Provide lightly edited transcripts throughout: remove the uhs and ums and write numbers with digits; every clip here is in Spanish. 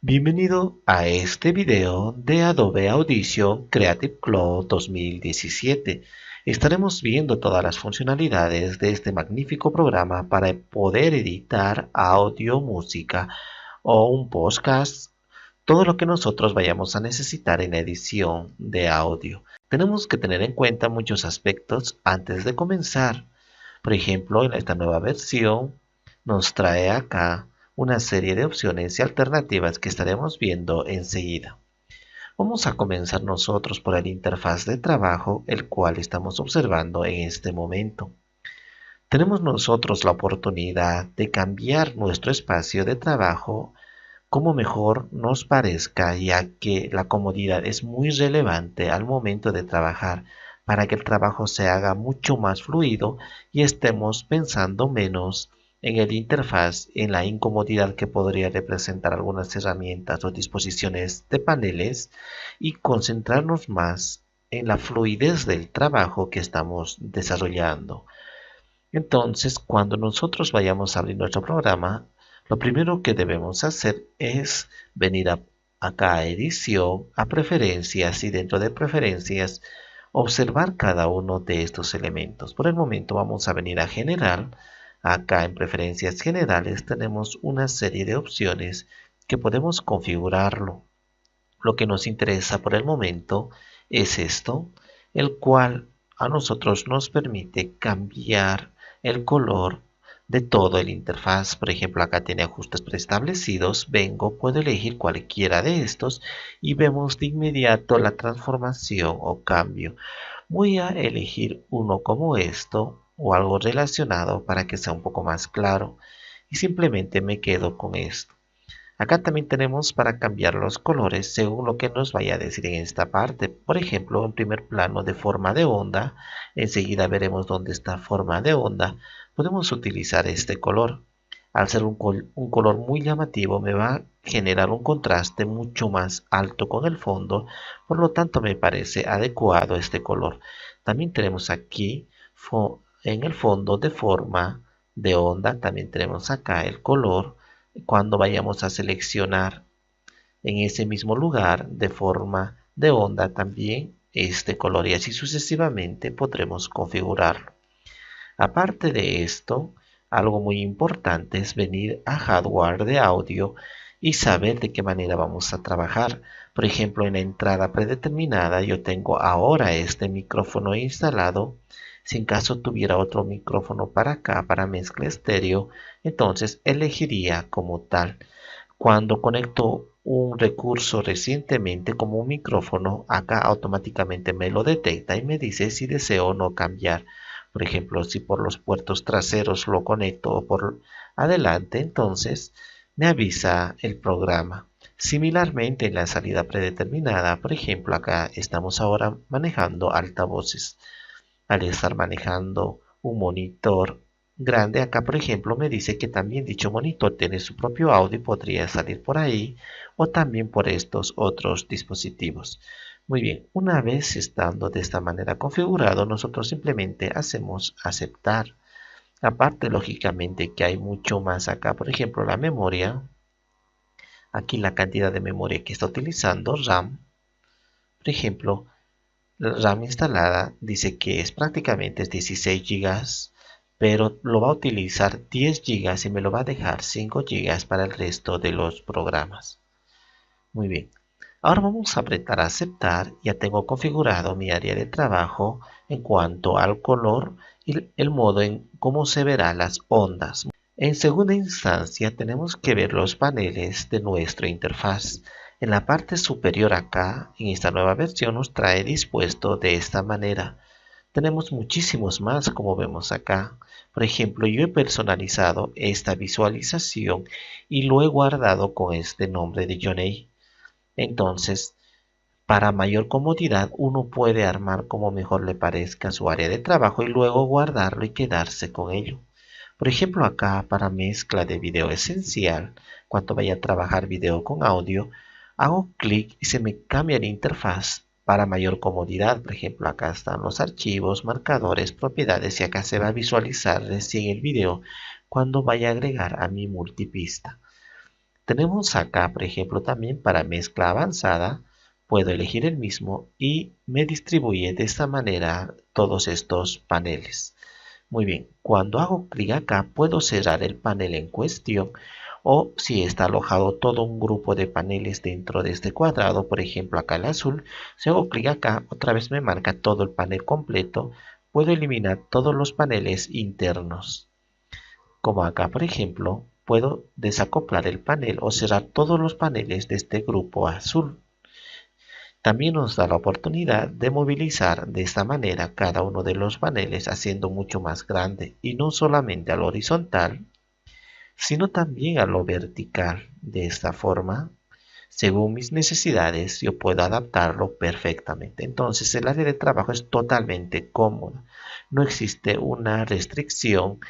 Bienvenido a este video de Adobe Audition Creative Cloud 2017. Estaremos viendo todas las funcionalidades de este magnífico programa para poder editar audio, música o un podcast, todo lo que nosotros vayamos a necesitar en la edición de audio. Tenemos que tener en cuenta muchos aspectos antes de comenzar. Por ejemplo, en esta nueva versión nos trae acá una serie de opciones y alternativas que estaremos viendo enseguida. Vamos a comenzar nosotros por el interfaz de trabajo, el cual estamos observando en este momento. Tenemos nosotros la oportunidad de cambiar nuestro espacio de trabajo como mejor nos parezca, ya que la comodidad es muy relevante al momento de trabajar para que el trabajo se haga mucho más fluido y estemos pensando menos en el interfaz, en la incomodidad que podría representar algunas herramientas o disposiciones de paneles y concentrarnos más en la fluidez del trabajo que estamos desarrollando. Entonces, cuando nosotros vayamos a abrir nuestro programa, lo primero que debemos hacer es venir acá a edición, a preferencias y dentro de preferencias observar cada uno de estos elementos. Por el momento vamos a venir a general. Acá en preferencias generales tenemos una serie de opciones que podemos configurarlo. Lo que nos interesa por el momento es esto, el cual a nosotros nos permite cambiar el color de todo el interfaz. Por ejemplo, acá tiene ajustes preestablecidos. Puedo elegir cualquiera de estos y vemos de inmediato la transformación o cambio. Voy a elegir uno como esto o algo relacionado para que sea un poco más claro y simplemente me quedo con esto. Acá también tenemos para cambiar los colores según lo que nos vaya a decir en esta parte. Por ejemplo, en primer plano de forma de onda, enseguida veremos dónde está forma de onda. Podemos utilizar este color. Al ser un color muy llamativo me va a generar un contraste mucho más alto con el fondo, por lo tanto me parece adecuado este color. También tenemos aquí en el fondo de forma de onda, también tenemos acá el color cuando vayamos a seleccionar en ese mismo lugar de forma de onda también este color y así sucesivamente podremos configurarlo. Aparte de esto, algo muy importante es venir a hardware de audio y saber de qué manera vamos a trabajar. Por ejemplo, en la entrada predeterminada yo tengo ahora este micrófono instalado. Si en caso tuviera otro micrófono para acá, para mezcla estéreo, entonces elegiría como tal. Cuando conecto un recurso recientemente como un micrófono, acá automáticamente me lo detecta y me dice si deseo o no cambiar. Por ejemplo, si por los puertos traseros lo conecto o por adelante, entonces me avisa el programa. Similarmente en la salida predeterminada, por ejemplo, acá estamos ahora manejando altavoces. Al estar manejando un monitor grande, acá por ejemplo me dice que también dicho monitor tiene su propio audio y podría salir por ahí o también por estos otros dispositivos. Muy bien, una vez estando de esta manera configurado, nosotros simplemente hacemos aceptar. Aparte, lógicamente que hay mucho más acá, por ejemplo la memoria, aquí la cantidad de memoria que está utilizando, RAM, por ejemplo, la RAM instalada dice que es prácticamente 16 gigas, pero lo va a utilizar 10 gigas y me lo va a dejar 5 gigas para el resto de los programas. Muy bien. Ahora vamos a apretar aceptar. Ya tengo configurado mi área de trabajo en cuanto al color y el modo en cómo se verán las ondas. En segunda instancia tenemos que ver los paneles de nuestra interfaz. En la parte superior acá, en esta nueva versión, nos trae dispuesto de esta manera. Tenemos muchísimos más como vemos acá. Por ejemplo, yo he personalizado esta visualización y lo he guardado con este nombre de Johnny. Entonces, para mayor comodidad, uno puede armar como mejor le parezca su área de trabajo y luego guardarlo y quedarse con ello. Por ejemplo, acá para mezcla de video esencial, cuando vaya a trabajar video con audio, hago clic y se me cambia la interfaz para mayor comodidad. Por ejemplo, acá están los archivos, marcadores, propiedades y acá se va a visualizar recién el video cuando vaya a agregar a mi multipista. Tenemos acá, por ejemplo, también para mezcla avanzada, puedo elegir el mismo y me distribuye de esta manera todos estos paneles. Muy bien, cuando hago clic acá puedo cerrar el panel en cuestión o si está alojado todo un grupo de paneles dentro de este cuadrado, por ejemplo acá el azul, si hago clic acá otra vez me marca todo el panel completo, puedo eliminar todos los paneles internos. Como acá por ejemplo, puedo desacoplar el panel o cerrar todos los paneles de este grupo azul. También nos da la oportunidad de movilizar de esta manera cada uno de los paneles haciendo mucho más grande y no solamente a lo horizontal, sino también a lo vertical. De esta forma, según mis necesidades, yo puedo adaptarlo perfectamente. Entonces, el área de trabajo es totalmente cómoda. No existe una restricción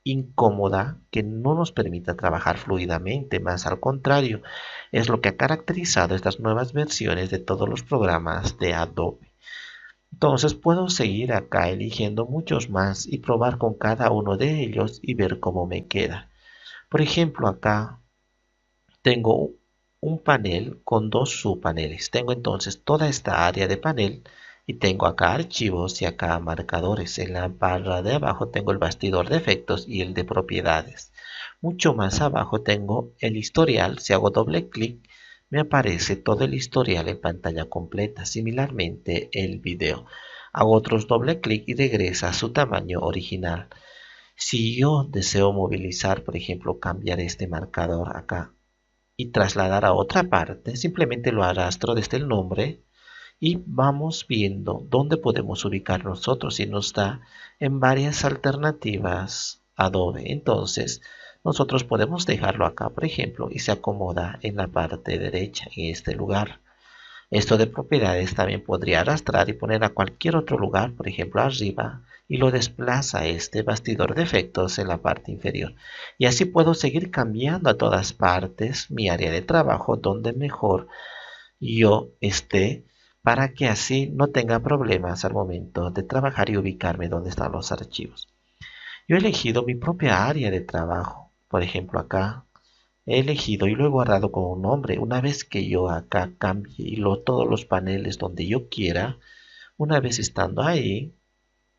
incómoda que no nos permita trabajar fluidamente, más al contrario, es lo que ha caracterizado estas nuevas versiones de todos los programas de Adobe. Entonces puedo seguir acá eligiendo muchos más y probar con cada uno de ellos y ver cómo me queda. Por ejemplo, acá tengo un panel con dos subpaneles. Tengo entonces toda esta área de panel y tengo acá archivos y acá marcadores. En la barra de abajo tengo el bastidor de efectos y el de propiedades. Mucho más abajo tengo el historial. Si hago doble clic me aparece todo el historial en pantalla completa. Similarmente el video. Hago otros doble clic y regresa a su tamaño original. Si yo deseo movilizar, por ejemplo, cambiar este marcador acá y trasladar a otra parte, simplemente lo arrastro desde el nombre y vamos viendo dónde podemos ubicar nosotros y nos da en varias alternativas Adobe. Entonces, nosotros podemos dejarlo acá, por ejemplo, y se acomoda en la parte derecha, en este lugar. Esto de propiedades también podría arrastrar y poner a cualquier otro lugar, por ejemplo arriba, y lo desplaza a este bastidor de efectos en la parte inferior. Y así puedo seguir cambiando a todas partes mi área de trabajo donde mejor yo esté para que así no tenga problemas al momento de trabajar y ubicarme donde están los archivos. Yo he elegido mi propia área de trabajo. Por ejemplo acá he elegido y lo he guardado con un nombre. Una vez que yo acá cambie y todos los paneles donde yo quiera, una vez estando ahí,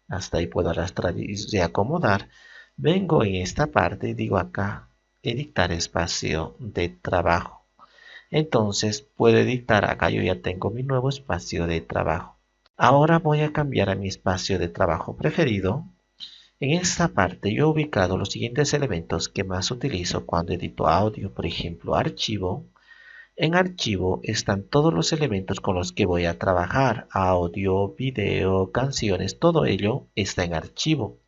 hasta ahí puedo arrastrar y reacomodar, vengo en esta parte y digo acá, editar espacio de trabajo. Entonces puedo editar acá, yo ya tengo mi nuevo espacio de trabajo. Ahora voy a cambiar a mi espacio de trabajo preferido. En esta parte yo he ubicado los siguientes elementos que más utilizo cuando edito audio, por ejemplo, archivo. En archivo están todos los elementos con los que voy a trabajar, audio, video, canciones, todo ello está en archivo.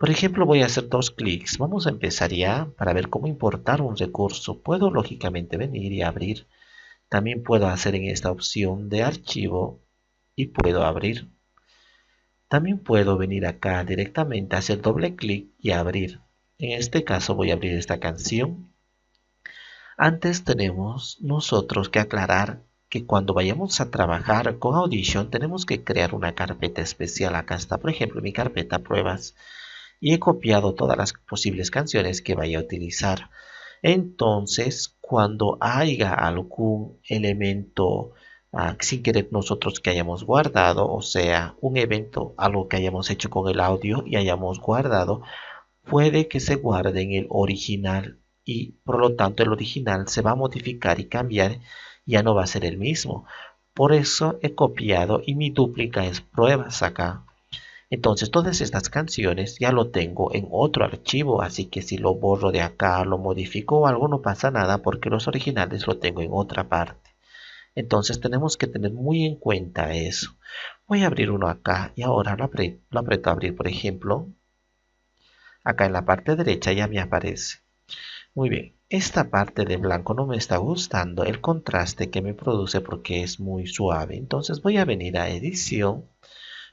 Por ejemplo, voy a hacer dos clics. Vamos a empezar ya para ver cómo importar un recurso. Puedo lógicamente venir y abrir. También puedo hacer en esta opción de archivo y puedo abrir. También puedo venir acá directamente, hacer doble clic y abrir. En este caso voy a abrir esta canción. Antes tenemos nosotros que aclarar que cuando vayamos a trabajar con Audition tenemos que crear una carpeta especial. Acá está, por ejemplo, mi carpeta pruebas y he copiado todas las posibles canciones que vaya a utilizar. Entonces, cuando haya algún elemento sin querer nosotros que hayamos guardado, o sea, un evento, algo que hayamos hecho con el audio y hayamos guardado, puede que se guarde en el original y por lo tanto el original se va a modificar y cambiar, ya no va a ser el mismo. Por eso he copiado y mi dúplica es pruebas acá. Entonces todas estas canciones ya lo tengo en otro archivo, así que si lo borro de acá, lo modifico o algo, no pasa nada porque los originales lo tengo en otra parte. Entonces tenemos que tener muy en cuenta eso. Voy a abrir uno acá y ahora lo aprieto a abrir, por ejemplo. Acá en la parte derecha ya me aparece. Muy bien, esta parte de blanco no me está gustando el contraste que me produce porque es muy suave. Entonces voy a venir a edición,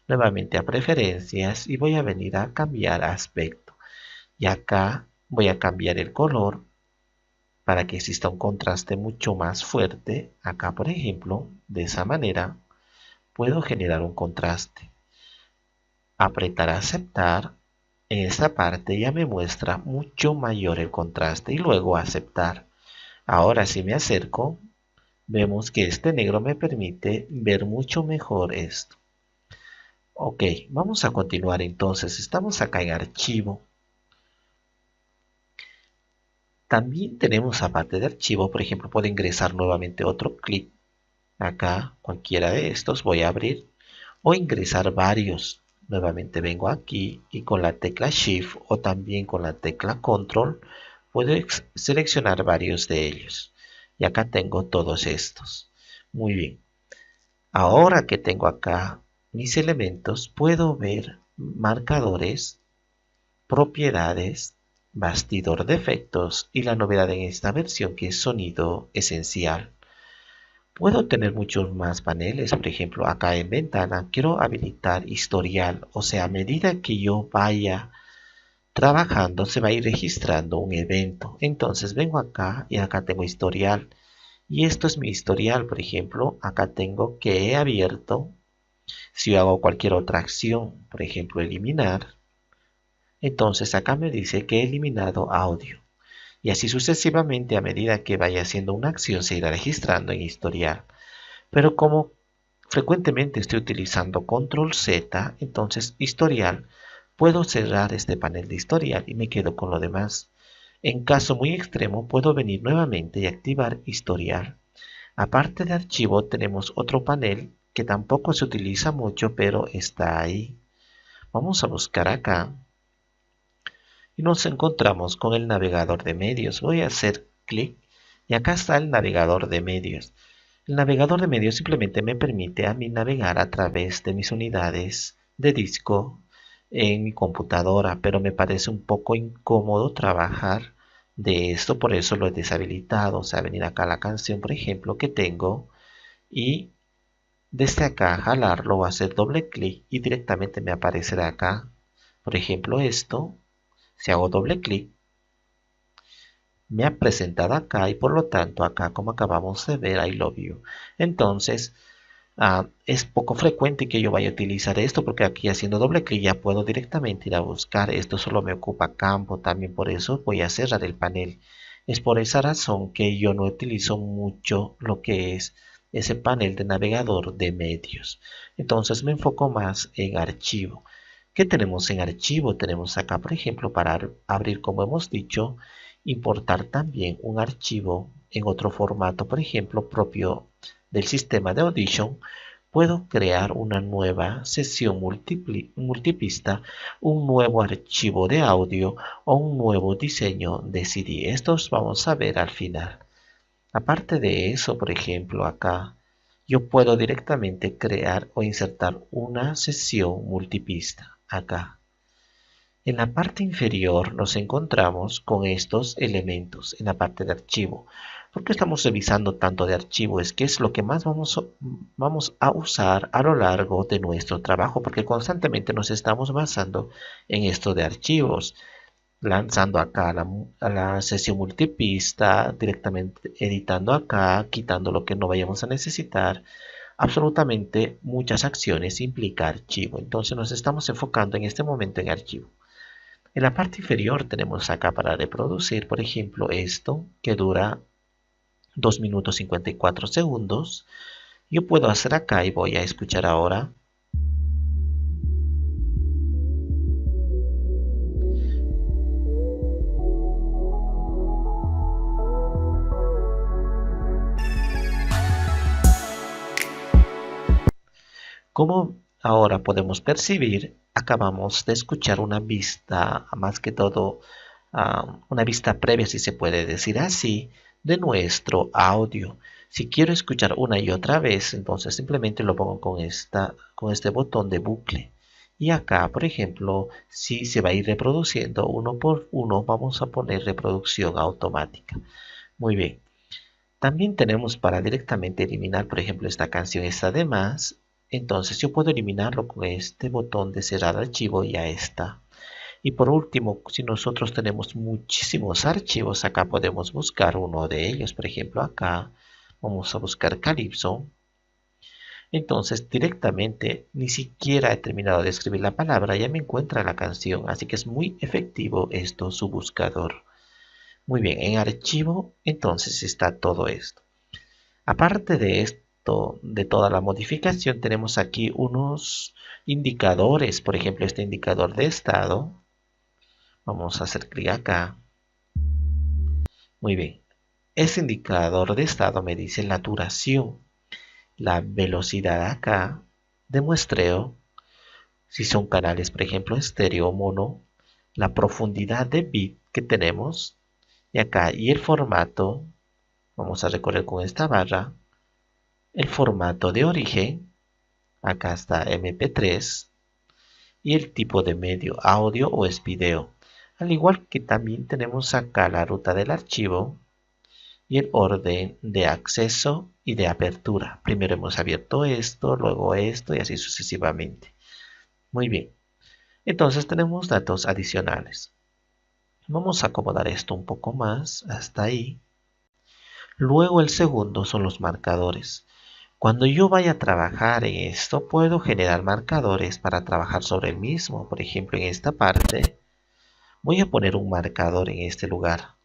nuevamente a preferencias y voy a venir a cambiar aspecto. Y acá voy a cambiar el color para que exista un contraste mucho más fuerte. Acá, por ejemplo, de esa manera puedo generar un contraste. Apretar aceptar. En esta parte ya me muestra mucho mayor el contraste y luego aceptar. Ahora si me acerco, vemos que este negro me permite ver mucho mejor esto. Ok, vamos a continuar entonces. Estamos acá en archivo. También tenemos aparte de archivo, por ejemplo, puedo ingresar nuevamente otro clic. Acá, cualquiera de estos voy a abrir o ingresar varios. Nuevamente vengo aquí y con la tecla Shift o también con la tecla Control puedo seleccionar varios de ellos. Y acá tengo todos estos. Muy bien. Ahora que tengo acá mis elementos, puedo ver marcadores, propiedades, bastidor de efectos y la novedad en esta versión que es sonido esencial. Puedo tener muchos más paneles, por ejemplo, acá en ventana quiero habilitar historial, o sea, a medida que yo vaya trabajando se va a ir registrando un evento. Entonces vengo acá y acá tengo historial. Y esto es mi historial, por ejemplo, acá tengo que he abierto, si yo hago cualquier otra acción, por ejemplo, eliminar, entonces acá me dice que he eliminado audio. Y así sucesivamente a medida que vaya haciendo una acción se irá registrando en historial. Pero como frecuentemente estoy utilizando control Z, entonces historial, puedo cerrar este panel de historial y me quedo con lo demás. En caso muy extremo puedo venir nuevamente y activar historial. Aparte de archivo tenemos otro panel que tampoco se utiliza mucho pero está ahí. Vamos a buscar acá y nos encontramos con el navegador de medios. Voy a hacer clic y acá está el navegador de medios. El navegador de medios simplemente me permite a mí navegar a través de mis unidades de disco en mi computadora, pero me parece un poco incómodo trabajar de esto, por eso lo he deshabilitado. O sea, venir acá a la canción, por ejemplo, que tengo y desde acá jalarlo o hacer doble clic y directamente me aparecerá acá. Por ejemplo, esto, si hago doble clic, me ha presentado acá y por lo tanto acá como acabamos de ver I love you. Entonces es poco frecuente que yo vaya a utilizar esto porque aquí haciendo doble clic ya puedo directamente ir a buscar. Esto solo me ocupa campo, también por eso voy a cerrar el panel. Es por esa razón que yo no utilizo mucho lo que es ese panel de navegador de medios. Entonces me enfoco más en archivo. ¿Qué tenemos en archivo? Tenemos acá, por ejemplo, para abrir, como hemos dicho, importar también un archivo en otro formato, por ejemplo, propio del sistema de Audition. Puedo crear una nueva sesión multipista, un nuevo archivo de audio o un nuevo diseño de CD. Estos vamos a ver al final. Aparte de eso, por ejemplo, acá yo puedo directamente crear o insertar una sesión multipista. Acá. En la parte inferior nos encontramos con estos elementos en la parte de archivo. ¿Por qué estamos revisando tanto de archivo? Es que es lo que más vamos a usar a lo largo de nuestro trabajo, porque constantemente nos estamos basando en esto de archivos, lanzando acá a la sesión multipista, directamente editando acá, quitando lo que no vayamos a necesitar. Absolutamente muchas acciones implica archivo, entonces nos estamos enfocando en este momento en archivo. En la parte inferior tenemos acá para reproducir, por ejemplo, esto que dura 2 minutos 54 segundos. Yo puedo hacer acá y voy a escuchar ahora. Como ahora podemos percibir, acabamos de escuchar una vista, más que todo, una vista previa, si se puede decir así, de nuestro audio. Si quiero escuchar una y otra vez, entonces simplemente lo pongo con este botón de bucle. Y acá, por ejemplo, si se va a ir reproduciendo uno por uno, vamos a poner reproducción automática. Muy bien. También tenemos para directamente eliminar, por ejemplo, esta canción está de más. Entonces yo puedo eliminarlo con este botón de cerrar archivo y ya está. Y por último, si nosotros tenemos muchísimos archivos, acá podemos buscar uno de ellos. Por ejemplo, acá vamos a buscar Calypso. Entonces directamente ni siquiera he terminado de escribir la palabra, ya me encuentra la canción. Así que es muy efectivo esto, su buscador. Muy bien, en archivo entonces está todo esto. Aparte de esto, de toda la modificación, tenemos aquí unos indicadores. Por ejemplo, este indicador de estado. Vamos a hacer clic acá. Muy bien. Este indicador de estado me dice la duración, la velocidad acá de muestreo, si son canales, por ejemplo, estéreo o mono, la profundidad de bit que tenemos, y acá, y el formato, vamos a recorrer con esta barra, el formato de origen, acá está MP3, y el tipo de medio, audio o es video. Al igual que también tenemos acá la ruta del archivo y el orden de acceso y de apertura. Primero hemos abierto esto, luego esto y así sucesivamente. Muy bien. Entonces tenemos datos adicionales. Vamos a acomodar esto un poco más, hasta ahí. Luego el segundo son los marcadores. Cuando yo vaya a trabajar en esto, puedo generar marcadores para trabajar sobre el mismo. Por ejemplo, en esta parte, voy a poner un marcador en este lugar.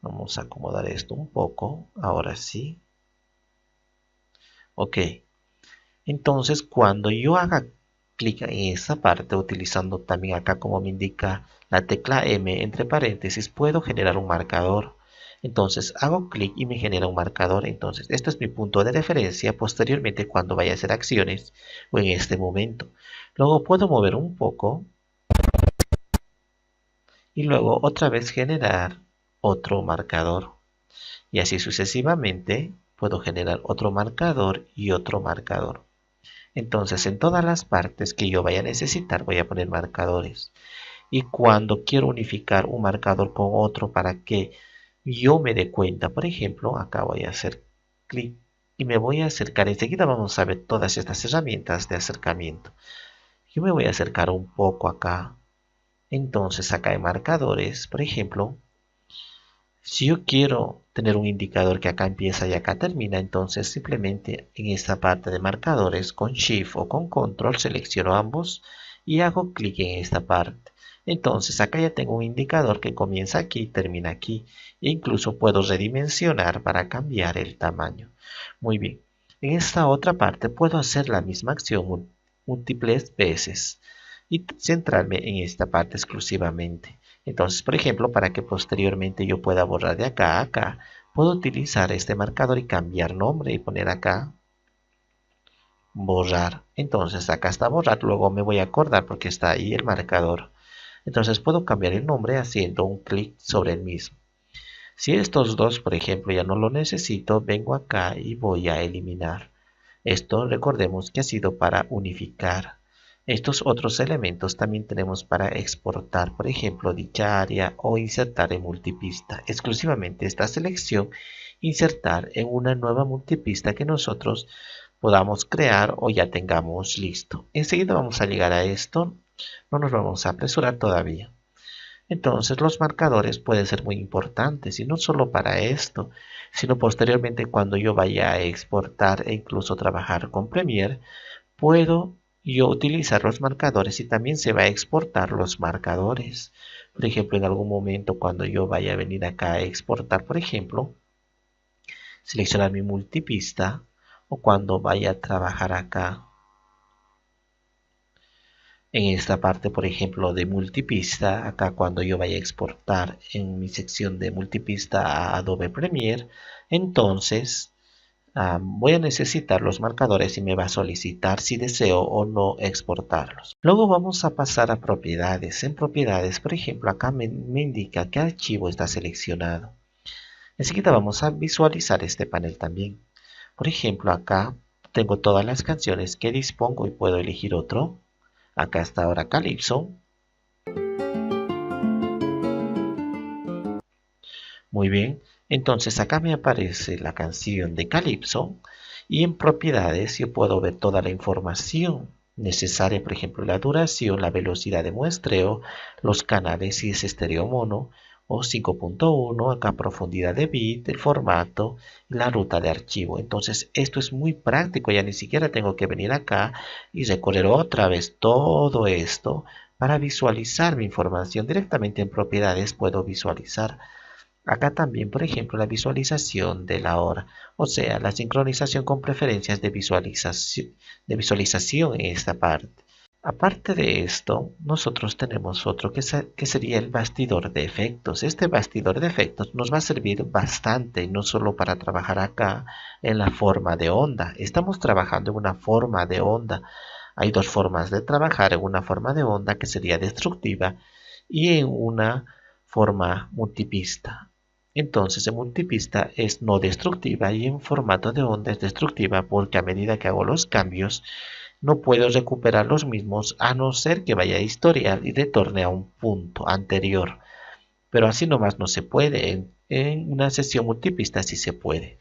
Vamos a acomodar esto un poco, ahora sí. Ok, entonces cuando yo haga clic en esta parte, utilizando también acá como me indica la tecla M entre paréntesis, puedo generar un marcador. Entonces hago clic y me genera un marcador. Entonces este es mi punto de referencia posteriormente cuando vaya a hacer acciones o en este momento. Luego puedo mover un poco y luego otra vez generar otro marcador. Y así sucesivamente puedo generar otro marcador y otro marcador. Entonces en todas las partes que yo vaya a necesitar voy a poner marcadores. Y cuando quiero unificar un marcador con otro para que yo me dé cuenta, por ejemplo, acá voy a hacer clic y me voy a acercar. Enseguida vamos a ver todas estas herramientas de acercamiento. Yo me voy a acercar un poco acá. Entonces acá hay marcadores, por ejemplo. Si yo quiero tener un indicador que acá empieza y acá termina, entonces simplemente en esta parte de marcadores con Shift o con Control selecciono ambos y hago clic en esta parte. Entonces acá ya tengo un indicador que comienza aquí y termina aquí. E incluso puedo redimensionar para cambiar el tamaño. Muy bien. En esta otra parte puedo hacer la misma acción múltiples veces y centrarme en esta parte exclusivamente. Entonces, por ejemplo, para que posteriormente yo pueda borrar de acá a acá, puedo utilizar este marcador y cambiar nombre y poner acá borrar. Entonces acá está borrar, luego me voy a acordar porque está ahí el marcador. Entonces puedo cambiar el nombre haciendo un clic sobre el mismo. Si estos dos, por ejemplo, ya no lo necesito, vengo acá y voy a eliminar. Esto recordemos que ha sido para unificar. Estos otros elementos también tenemos para exportar, por ejemplo, dicha área o insertar en multipista. Exclusivamente esta selección, insertar en una nueva multipista que nosotros podamos crear o ya tengamos listo. Enseguida vamos a llegar a esto, no nos vamos a apresurar todavía. Entonces los marcadores pueden ser muy importantes y no solo para esto, sino posteriormente cuando yo vaya a exportar e incluso trabajar con Premiere, puedo yo utilizar los marcadores y también se va a exportar los marcadores. Por ejemplo, en algún momento cuando yo vaya a venir acá a exportar, por ejemplo, seleccionar mi multipista o cuando vaya a trabajar acá en esta parte, por ejemplo, de multipista, acá cuando yo vaya a exportar en mi sección de multipista a Adobe Premiere, entonces voy a necesitar los marcadores y me va a solicitar si deseo o no exportarlos. Luego vamos a pasar a propiedades. En propiedades, por ejemplo, acá me indica qué archivo está seleccionado. Enseguida vamos a visualizar este panel también. Por ejemplo, acá tengo todas las canciones que dispongo y puedo elegir otro. Acá está ahora Calypso. Muy bien, entonces acá me aparece la canción de Calypso y en propiedades yo puedo ver toda la información necesaria, por ejemplo, la duración, la velocidad de muestreo, los canales si es estéreo mono o 5.1, acá profundidad de bit, el formato, la ruta de archivo. Entonces esto es muy práctico, ya ni siquiera tengo que venir acá y recorrer otra vez todo esto para visualizar mi información. Directamente en propiedades puedo visualizar. Acá también, por ejemplo, la visualización de la hora, o sea, la sincronización con preferencias de visualización en esta parte. Aparte de esto, nosotros tenemos otro que sería el bastidor de efectos. Este bastidor de efectos nos va a servir bastante, no solo para trabajar acá en la forma de onda. Estamos trabajando en una forma de onda. Hay dos formas de trabajar en una forma de onda que sería destructiva y en una forma multipista. Entonces, en multipista es no destructiva y en formato de onda es destructiva porque a medida que hago los cambios, no puedo recuperar los mismos a no ser que vaya a historial y retorne a un punto anterior. Pero así nomás no se puede. En una sesión multipista sí se puede.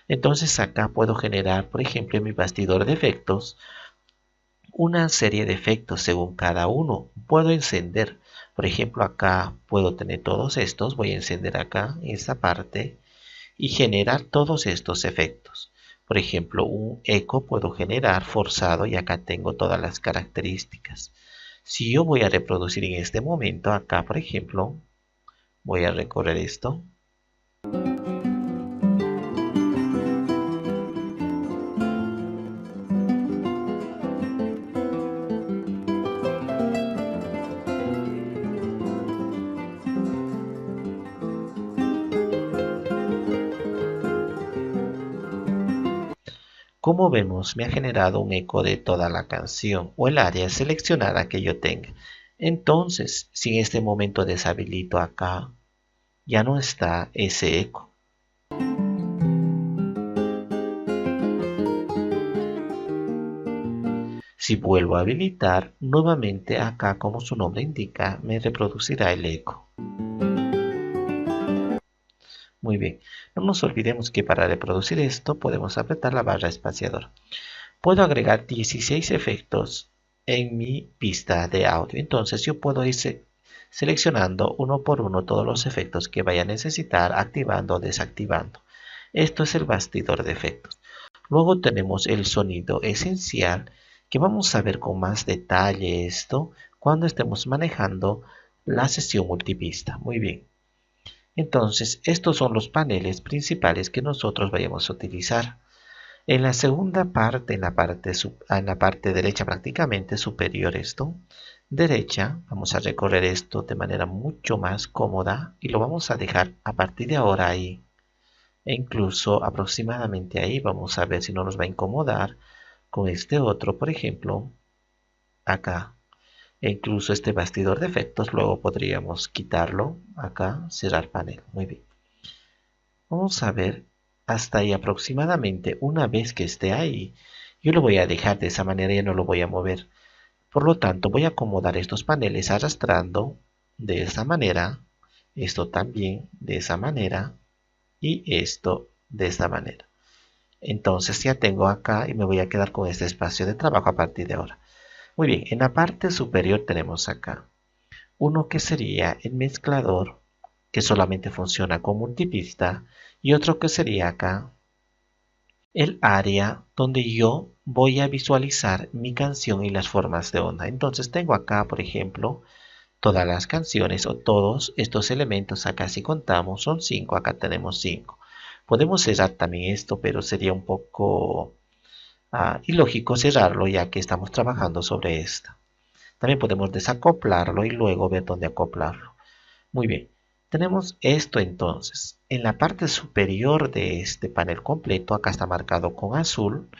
Entonces acá puedo generar, por ejemplo, en mi bastidor de efectos, una serie de efectos según cada uno. Puedo encender. Por ejemplo, acá puedo tener todos estos. Voy a encender acá, esta parte, y generar todos estos efectos. Por ejemplo, un eco puedo generar forzado y acá tengo todas las características. Si yo voy a reproducir en este momento, acá por ejemplo, voy a recorrer esto. Como vemos, me ha generado un eco de toda la canción o el área seleccionada que yo tenga. Entonces, si en este momento deshabilito acá, ya no está ese eco. Si vuelvo a habilitar, nuevamente acá, como su nombre indica, me reproducirá el eco. Muy bien, no nos olvidemos que para reproducir esto podemos apretar la barra espaciadora. Puedo agregar 16 efectos en mi pista de audio. Entonces yo puedo ir seleccionando uno por uno todos los efectos que vaya a necesitar, activando o desactivando. Esto es el bastidor de efectos. Luego tenemos el sonido esencial, que vamos a ver con más detalle esto cuando estemos manejando la sesión multipista. Muy bien. Entonces, estos son los paneles principales que nosotros vayamos a utilizar. En la segunda parte, en la parte derecha prácticamente superior esto, derecha, vamos a recorrer esto de manera mucho más cómoda y lo vamos a dejar a partir de ahora ahí. E incluso aproximadamente ahí vamos a ver si no nos va a incomodar con este otro, por ejemplo, acá. E incluso este bastidor de efectos luego podríamos quitarlo acá, cerrar panel. Muy bien. Vamos a ver hasta ahí aproximadamente. Una vez que esté ahí, yo lo voy a dejar de esa manera y no lo voy a mover. Por lo tanto, voy a acomodar estos paneles arrastrando de esa manera, esto también de esa manera y esto de esta manera. Entonces ya tengo acá y me voy a quedar con este espacio de trabajo a partir de ahora. Muy bien, en la parte superior tenemos acá uno que sería el mezclador, que solamente funciona con multipista, y otro que sería acá el área donde yo voy a visualizar mi canción y las formas de onda. Entonces tengo acá, por ejemplo, todas las canciones o todos estos elementos. Acá si contamos son 5, acá tenemos 5. Podemos cerrar también esto, pero sería un poco ilógico cerrarlo ya que estamos trabajando sobre esto. También podemos desacoplarlo y luego ver dónde acoplarlo. Muy bien, tenemos esto entonces. En la parte superior de este panel completo, acá está marcado con azul,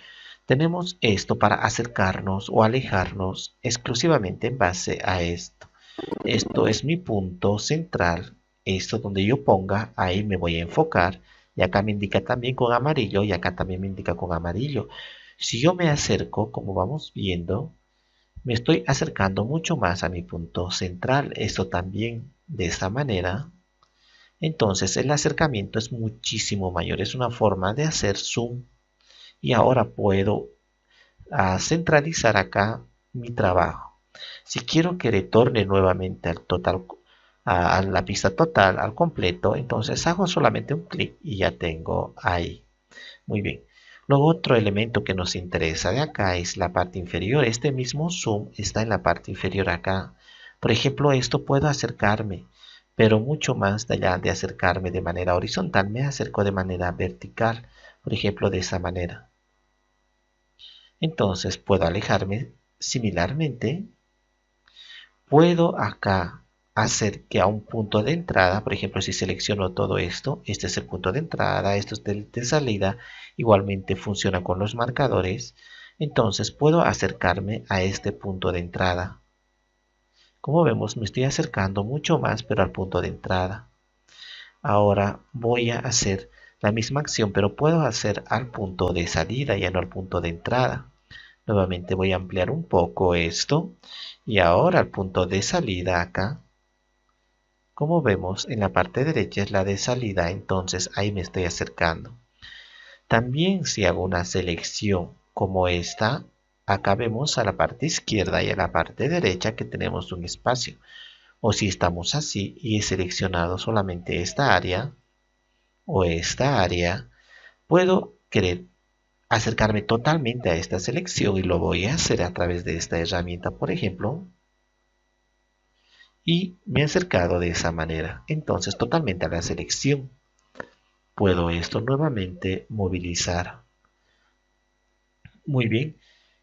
tenemos esto para acercarnos o alejarnos exclusivamente en base a esto. Esto es mi punto central. Esto donde yo ponga, ahí me voy a enfocar. Y acá me indica también con amarillo y acá también me indica con amarillo. Si yo me acerco, como vamos viendo, me estoy acercando mucho más a mi punto central. Esto también de esta manera. Entonces el acercamiento es muchísimo mayor. Es una forma de hacer zoom. Y ahora puedo centralizar acá mi trabajo. Si quiero que retorne nuevamente al total, a la pista total, al completo, entonces hago solamente un clic y ya tengo ahí. Muy bien. Luego otro elemento que nos interesa de acá es la parte inferior. Este mismo zoom está en la parte inferior acá. Por ejemplo, esto puedo acercarme. pero mucho más allá de acercarme de manera horizontal, me acerco de manera vertical, por ejemplo de esa manera. Entonces puedo alejarme similarmente. Puedo acá hacer que a un punto de entrada, por ejemplo, si selecciono todo esto, este es el punto de entrada, esto es de salida, igualmente funciona con los marcadores, entonces puedo acercarme a este punto de entrada. Como vemos, me estoy acercando mucho más, pero al punto de entrada. Ahora voy a hacer la misma acción, pero puedo hacer al punto de salida, ya no al punto de entrada. Nuevamente voy a ampliar un poco esto y ahora al punto de salida acá, como vemos en la parte derecha es la de salida, entonces ahí me estoy acercando. También si hago una selección como esta, acá vemos a la parte izquierda y a la parte derecha que tenemos un espacio. O si estamos así y he seleccionado solamente esta área o esta área, puedo querer acercarme totalmente a esta selección y lo voy a hacer a través de esta herramienta, por ejemplo, y me he acercado de esa manera, entonces totalmente a la selección. Puedo esto nuevamente movilizar. Muy bien.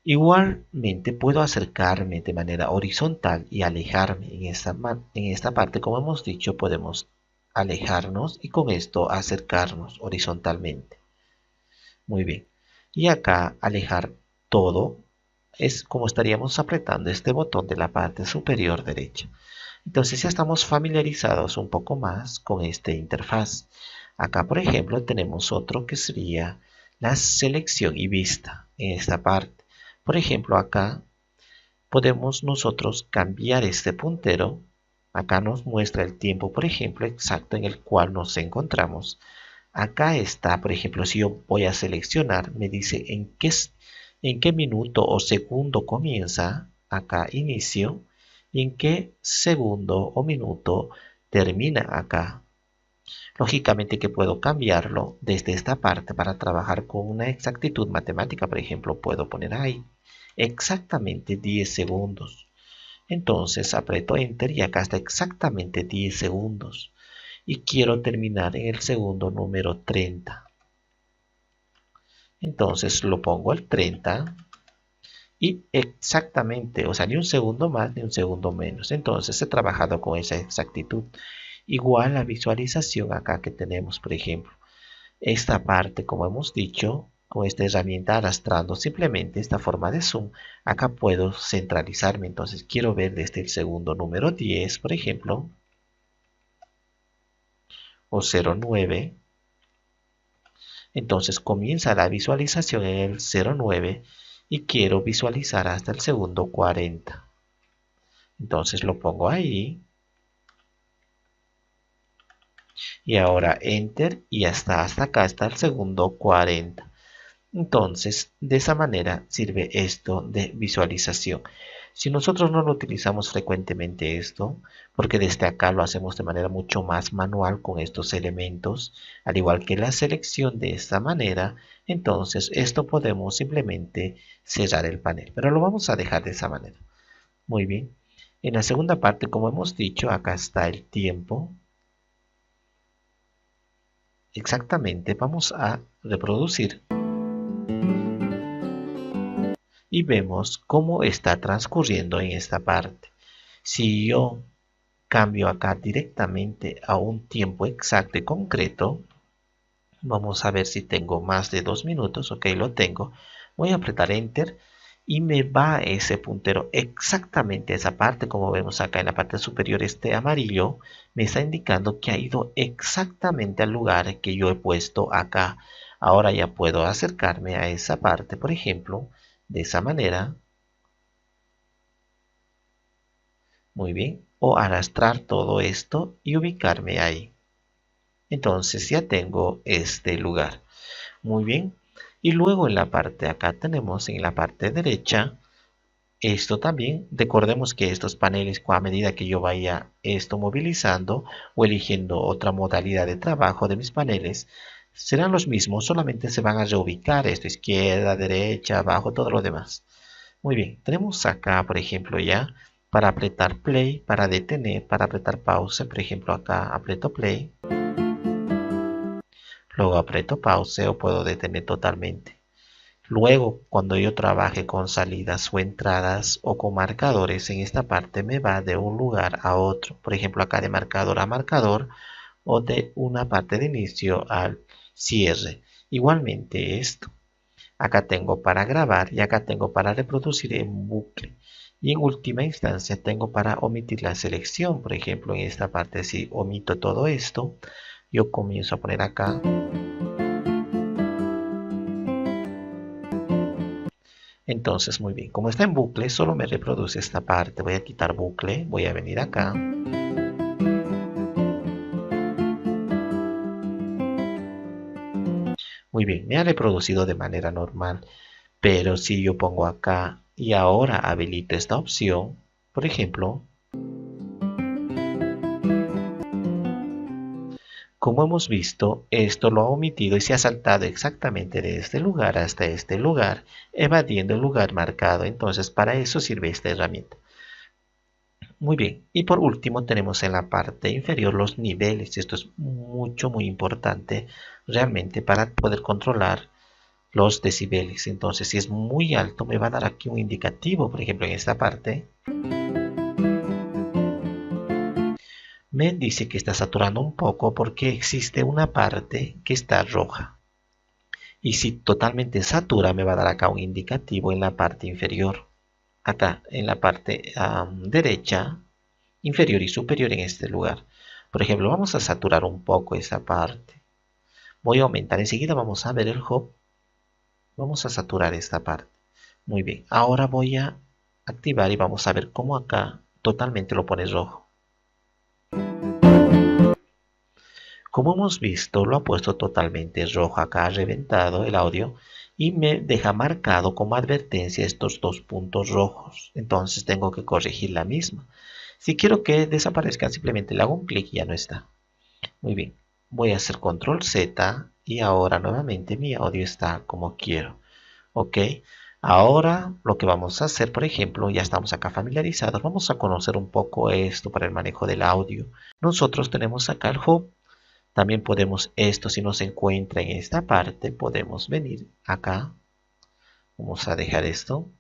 Igualmente puedo acercarme de manera horizontal y alejarme. En esta parte, como hemos dicho, podemos alejarnos y con esto acercarnos horizontalmente. Muy bien. Y acá alejar todo es como estaríamos apretando este botón de la parte superior derecha. Entonces ya estamos familiarizados un poco más con esta interfaz. Acá, por ejemplo, tenemos otro que sería la selección y vista en esta parte. Por ejemplo, acá podemos nosotros cambiar este puntero. Acá nos muestra el tiempo, por ejemplo, exacto en el cual nos encontramos. Acá está, por ejemplo, si yo voy a seleccionar, me dice en qué minuto o segundo comienza, acá inicio, y en qué segundo o minuto termina acá. Lógicamente que puedo cambiarlo desde esta parte para trabajar con una exactitud matemática. Por ejemplo, puedo poner ahí exactamente 10 segundos. Entonces aprieto Enter y acá está exactamente 10 segundos. Y quiero terminar en el segundo número 30. Entonces lo pongo al 30 y exactamente, o sea, ni un segundo más ni un segundo menos. Entonces he trabajado con esa exactitud. Igual la visualización acá que tenemos, por ejemplo. Esta parte, como hemos dicho, con esta herramienta arrastrando simplemente esta forma de zoom, acá puedo centralizarme. Entonces quiero ver desde el segundo número 10, por ejemplo, o 09. Entonces comienza la visualización en el 09 y quiero visualizar hasta el segundo 40. Entonces lo pongo ahí y ahora Enter y hasta acá está el segundo 40. Entonces, de esa manera sirve esto de visualización. Si nosotros no lo utilizamos frecuentemente esto, porque desde acá lo hacemos de manera mucho más manual con estos elementos, al igual que la selección de esta manera, entonces esto podemos simplemente cerrar el panel, pero lo vamos a dejar de esa manera. Muy bien. En la segunda parte, como hemos dicho, acá está el tiempo. Exactamente, vamos a reproducir y vemos cómo está transcurriendo en esta parte. Si yo cambio acá directamente a un tiempo exacto y concreto, vamos a ver si tengo más de 2 minutos. Ok, lo tengo. Voy a apretar Enter y me va ese puntero exactamente a esa parte. Como vemos acá en la parte superior, este amarillo me está indicando que ha ido exactamente al lugar que yo he puesto acá. Ahora ya puedo acercarme a esa parte, por ejemplo, de esa manera. Muy bien. O arrastrar todo esto y ubicarme ahí. Entonces ya tengo este lugar. Muy bien. Y luego en la parte de acá tenemos en la parte derecha esto también. Recordemos que estos paneles, a medida que yo vaya esto movilizando o eligiendo otra modalidad de trabajo de mis paneles, serán los mismos, solamente se van a reubicar esto, izquierda, derecha, abajo, todo lo demás. Muy bien, tenemos acá, por ejemplo, ya para apretar play, para detener, para apretar pause. Por ejemplo, acá aprieto play, luego aprieto pause o puedo detener totalmente. Luego, cuando yo trabaje con salidas o entradas o con marcadores, en esta parte me va de un lugar a otro. Por ejemplo, acá de marcador a marcador o de una parte de inicio al cierre. Igualmente esto. Acá tengo para grabar y acá tengo para reproducir en bucle. Y en última instancia tengo para omitir la selección. Por ejemplo, en esta parte si omito todo esto, yo comienzo a poner acá. Entonces, muy bien, como está en bucle, solo me reproduce esta parte. Voy a quitar bucle, voy a venir acá. Muy bien, me ha reproducido de manera normal. Pero si yo pongo acá y ahora habilito esta opción, por ejemplo, como hemos visto, esto lo ha omitido y se ha saltado exactamente de este lugar hasta este lugar, evadiendo el lugar marcado. Entonces, para eso sirve esta herramienta. Muy bien, y por último tenemos en la parte inferior los niveles. Esto es muy importante realmente para poder controlar los decibeles. Entonces, si es muy alto, me va a dar aquí un indicativo. Por ejemplo, en esta parte me dice que está saturando un poco porque existe una parte que está roja. Y si totalmente satura, me va a dar acá un indicativo en la parte inferior. Acá, en la parte derecha, inferior y superior en este lugar. Por ejemplo, vamos a saturar un poco esa parte. Voy a aumentar. Enseguida vamos a ver el hub. Vamos a saturar esta parte. Muy bien. Ahora voy a activar y vamos a ver cómo acá totalmente lo pone rojo. Como hemos visto, lo ha puesto totalmente rojo. Acá ha reventado el audio y me deja marcado como advertencia estos dos puntos rojos. Entonces tengo que corregir la misma. Si quiero que desaparezcan, simplemente le hago un clic y ya no está. Muy bien. Voy a hacer control Z y ahora nuevamente mi audio está como quiero. Ok. Ahora lo que vamos a hacer, por ejemplo, ya estamos acá familiarizados. Vamos a conocer un poco esto para el manejo del audio. Nosotros tenemos acá el hub. También podemos, esto si no se encuentra en esta parte, podemos venir acá. Vamos a dejar esto.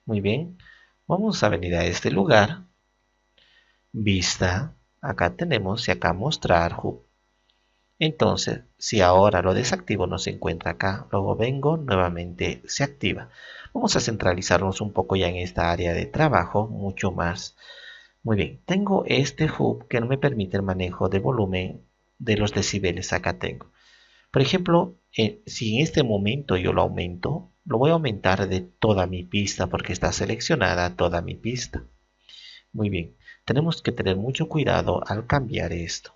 Muy bien. Vamos a venir a este lugar. Vista. Acá tenemos y acá mostrar hub. Entonces, si ahora lo desactivo, no se encuentra acá. Luego vengo, nuevamente se activa. Vamos a centralizarnos un poco ya en esta área de trabajo, mucho más. Muy bien, tengo este hub que no me permite el manejo de volumen de los decibeles. Acá tengo. Por ejemplo, si en este momento yo lo aumento, lo voy a aumentar de toda mi pista porque está seleccionada toda mi pista. Muy bien, tenemos que tener mucho cuidado al cambiar esto.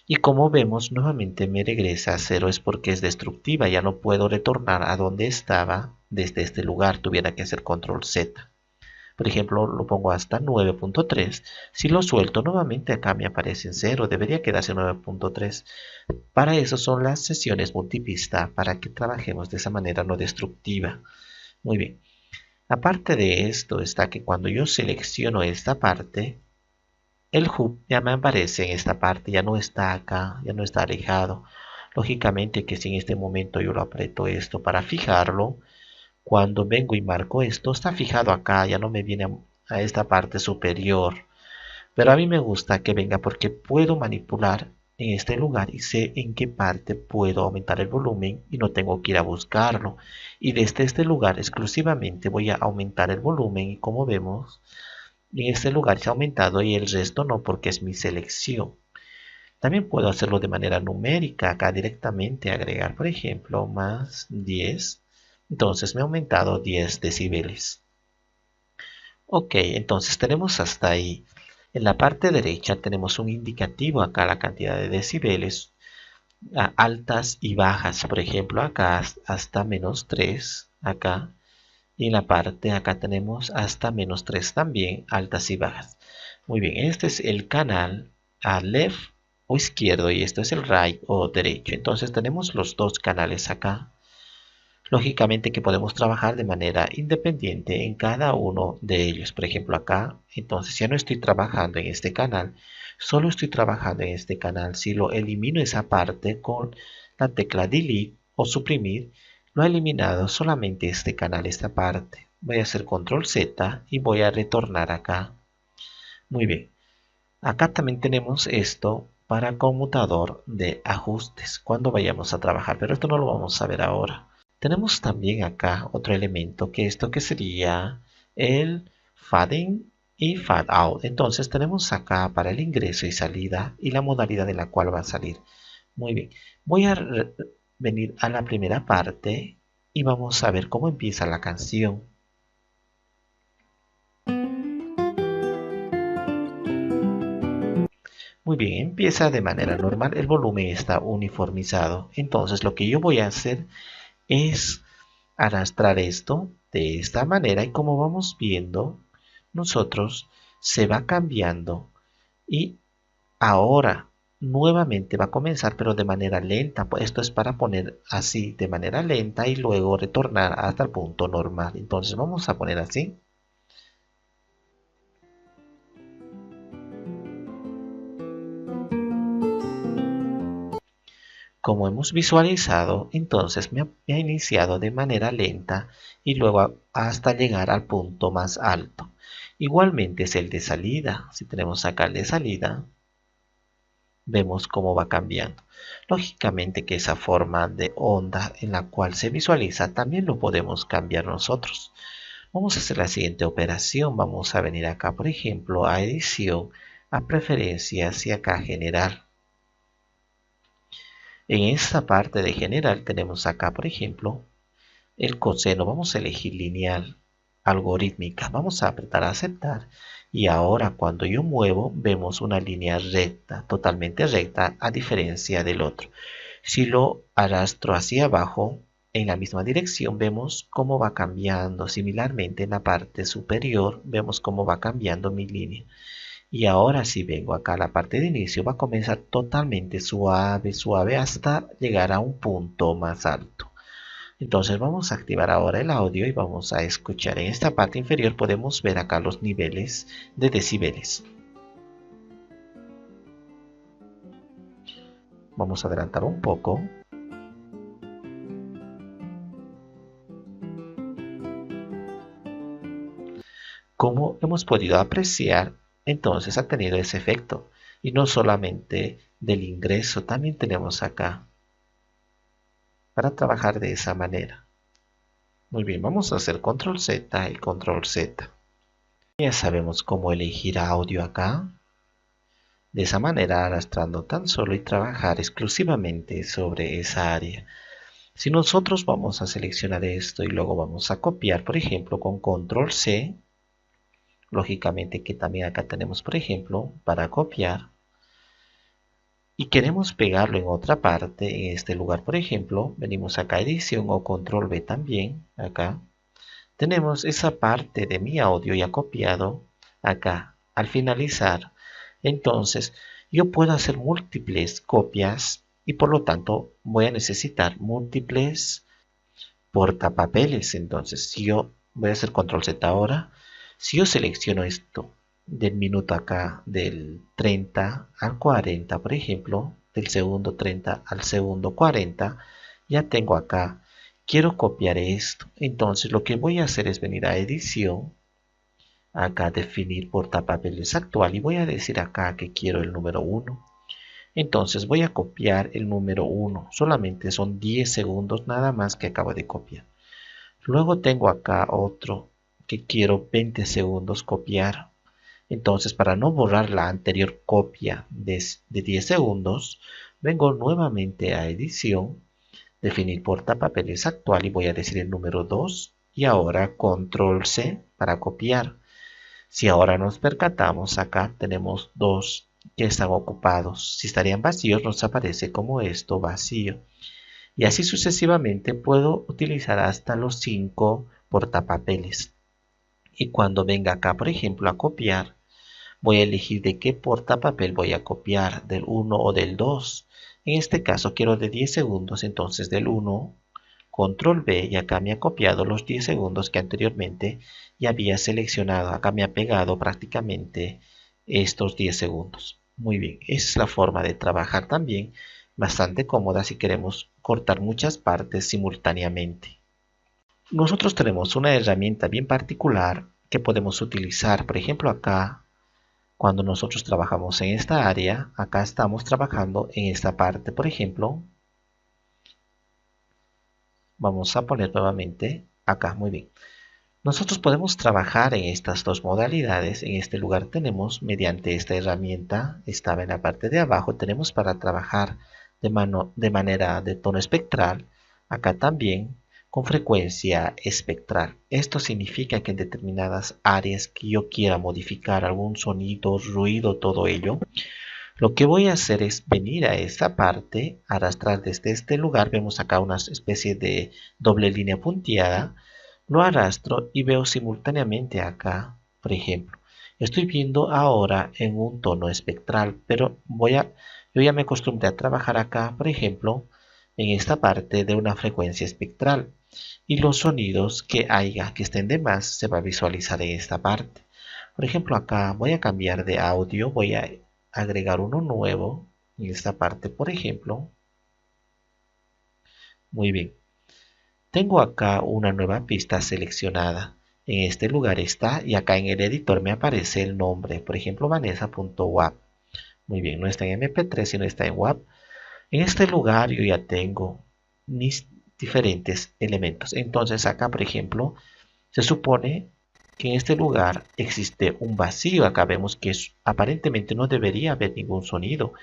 Y como vemos, nuevamente me regresa a 0, es porque es destructiva, ya no puedo retornar a donde estaba desde este lugar, tuviera que hacer control Z. Por ejemplo, lo pongo hasta 9.3. Si lo suelto nuevamente acá me aparece en 0. Debería quedarse 9.3. Para eso son las sesiones multipista, para que trabajemos de esa manera no destructiva. Muy bien. Aparte de esto está que cuando yo selecciono esta parte, el hub ya me aparece en esta parte, ya no está acá, ya no está alejado. Lógicamente que si en este momento yo lo aprieto esto para fijarlo, cuando vengo y marco esto, está fijado acá, ya no me viene a esta parte superior. Pero a mí me gusta que venga porque puedo manipular en este lugar y sé en qué parte puedo aumentar el volumen y no tengo que ir a buscarlo. Y desde este lugar exclusivamente voy a aumentar el volumen y como vemos, en este lugar se ha aumentado y el resto no porque es mi selección. También puedo hacerlo de manera numérica, acá directamente agregar, por ejemplo, más 10. Entonces me ha aumentado 10 decibeles. Ok, entonces tenemos hasta ahí. En la parte derecha tenemos un indicativo acá la cantidad de decibeles, altas y bajas. Por ejemplo, acá hasta menos 3, acá. Y en la parte acá tenemos hasta menos 3 también, altas y bajas. Muy bien, este es el canal a left o izquierdo y esto es el right o derecho. Entonces tenemos los dos canales acá. Lógicamente que podemos trabajar de manera independiente en cada uno de ellos. Por ejemplo acá, entonces ya no estoy trabajando en este canal, solo estoy trabajando en este canal. Si lo elimino esa parte con la tecla delete o suprimir, lo he eliminado solamente este canal, esta parte. Voy a hacer control Z y voy a retornar acá. Muy bien. Acá también tenemos esto para conmutador de ajustes cuando vayamos a trabajar, pero esto no lo vamos a ver ahora. Tenemos también acá otro elemento que esto que sería el fade in y fade out. Entonces tenemos acá para el ingreso y salida y la modalidad de la cual va a salir. Muy bien, voy a venir a la primera parte y vamos a ver cómo empieza la canción. Muy bien, empieza de manera normal, el volumen está uniformizado. Entonces lo que yo voy a hacer es arrastrar esto de esta manera y como vamos viendo, nosotros se va cambiando y ahora nuevamente va a comenzar pero de manera lenta. Esto es para poner así de manera lenta y luego retornar hasta el punto normal. Entonces vamos a poner así. Como hemos visualizado, entonces me ha iniciado de manera lenta y luego hasta llegar al punto más alto. Igualmente es el de salida. Si tenemos acá el de salida, vemos cómo va cambiando. Lógicamente que esa forma de onda en la cual se visualiza también lo podemos cambiar nosotros. Vamos a hacer la siguiente operación. Vamos a venir acá, por ejemplo, a edición, a preferencias y acá a general. En esta parte de general tenemos acá, por ejemplo, el coseno. Vamos a elegir lineal, algorítmica. Vamos a apretar a aceptar. Y ahora cuando yo muevo, vemos una línea recta, totalmente recta, a diferencia del otro. Si lo arrastro hacia abajo, en la misma dirección, vemos cómo va cambiando. Similarmente, en la parte superior, vemos cómo va cambiando mi línea. Y ahora si vengo acá a la parte de inicio, va a comenzar totalmente suave, suave, hasta llegar a un punto más alto. Entonces vamos a activar ahora el audio y vamos a escuchar. En esta parte inferior podemos ver acá los niveles de decibeles. Vamos a adelantar un poco. Como hemos podido apreciar, entonces ha tenido ese efecto. Y no solamente del ingreso, también tenemos acá para trabajar de esa manera. Muy bien, vamos a hacer control Z y control Z. Ya sabemos cómo elegir audio acá. De esa manera arrastrando tan solo y trabajar exclusivamente sobre esa área. Si nosotros vamos a seleccionar esto y luego vamos a copiar, por ejemplo, con control C, lógicamente que también acá tenemos, por ejemplo, para copiar, y queremos pegarlo en otra parte, en este lugar, por ejemplo, venimos acá a edición o control V también, acá, tenemos esa parte de mi audio ya copiado acá. Al finalizar, entonces yo puedo hacer múltiples copias y por lo tanto voy a necesitar múltiples portapapeles. Entonces si yo voy a hacer control Z ahora, si yo selecciono esto del minuto acá del 30 al 40, por ejemplo, del segundo 30 al segundo 40, ya tengo acá. Quiero copiar esto, entonces lo que voy a hacer es venir a edición, acá definir portapapeles actual y voy a decir acá que quiero el número 1. Entonces voy a copiar el número 1, solamente son 10 segundos nada más que acabo de copiar. Luego tengo acá otro que quiero 20 segundos copiar. Entonces para no borrar la anterior copia de 10 segundos, vengo nuevamente a edición, definir portapapeles actual y voy a decir el número 2 y ahora control C para copiar. Si ahora nos percatamos, acá tenemos dos que están ocupados. Si estarían vacíos, nos aparece como esto vacío. Y así sucesivamente puedo utilizar hasta los 5 portapapeles. Y cuando venga acá, por ejemplo, a copiar, voy a elegir de qué portapapel voy a copiar, del 1 o del 2. En este caso quiero de 10 segundos, entonces del 1 control B y acá me ha copiado los 10 segundos que anteriormente ya había seleccionado. Acá me ha pegado prácticamente estos 10 segundos. Muy bien, esa es la forma de trabajar también, bastante cómoda si queremos cortar muchas partes simultáneamente. Nosotros tenemos una herramienta bien particular que podemos utilizar, por ejemplo acá, cuando nosotros trabajamos en esta área, acá estamos trabajando en esta parte, por ejemplo, vamos a poner nuevamente acá, muy bien. Nosotros podemos trabajar en estas dos modalidades. En este lugar tenemos, mediante esta herramienta, estaba en la parte de abajo, tenemos para trabajar de manera de tono espectral, acá también con frecuencia espectral. Esto significa que en determinadas áreas que yo quiera modificar algún sonido, ruido, todo ello, lo que voy a hacer es venir a esta parte, arrastrar desde este lugar, vemos acá una especie de doble línea punteada, lo arrastro y veo simultáneamente acá, por ejemplo, estoy viendo ahora en un tono espectral, pero yo ya me acostumbré a trabajar acá, por ejemplo, en esta parte de una frecuencia espectral y los sonidos que haya que estén de más se va a visualizar en esta parte. Por ejemplo, acá voy a cambiar de audio, voy a agregar uno nuevo en esta parte, por ejemplo. Muy bien. Tengo acá una nueva pista seleccionada. En este lugar está y acá en el editor me aparece el nombre, por ejemplo, vanessa.wap. Muy bien, no está en MP3, sino está en WAP. En este lugar yo ya tengo mis diferentes elementos. Entonces acá, por ejemplo, se supone que en este lugar existe un vacío. Acá vemos que aparentemente no debería haber ningún sonido.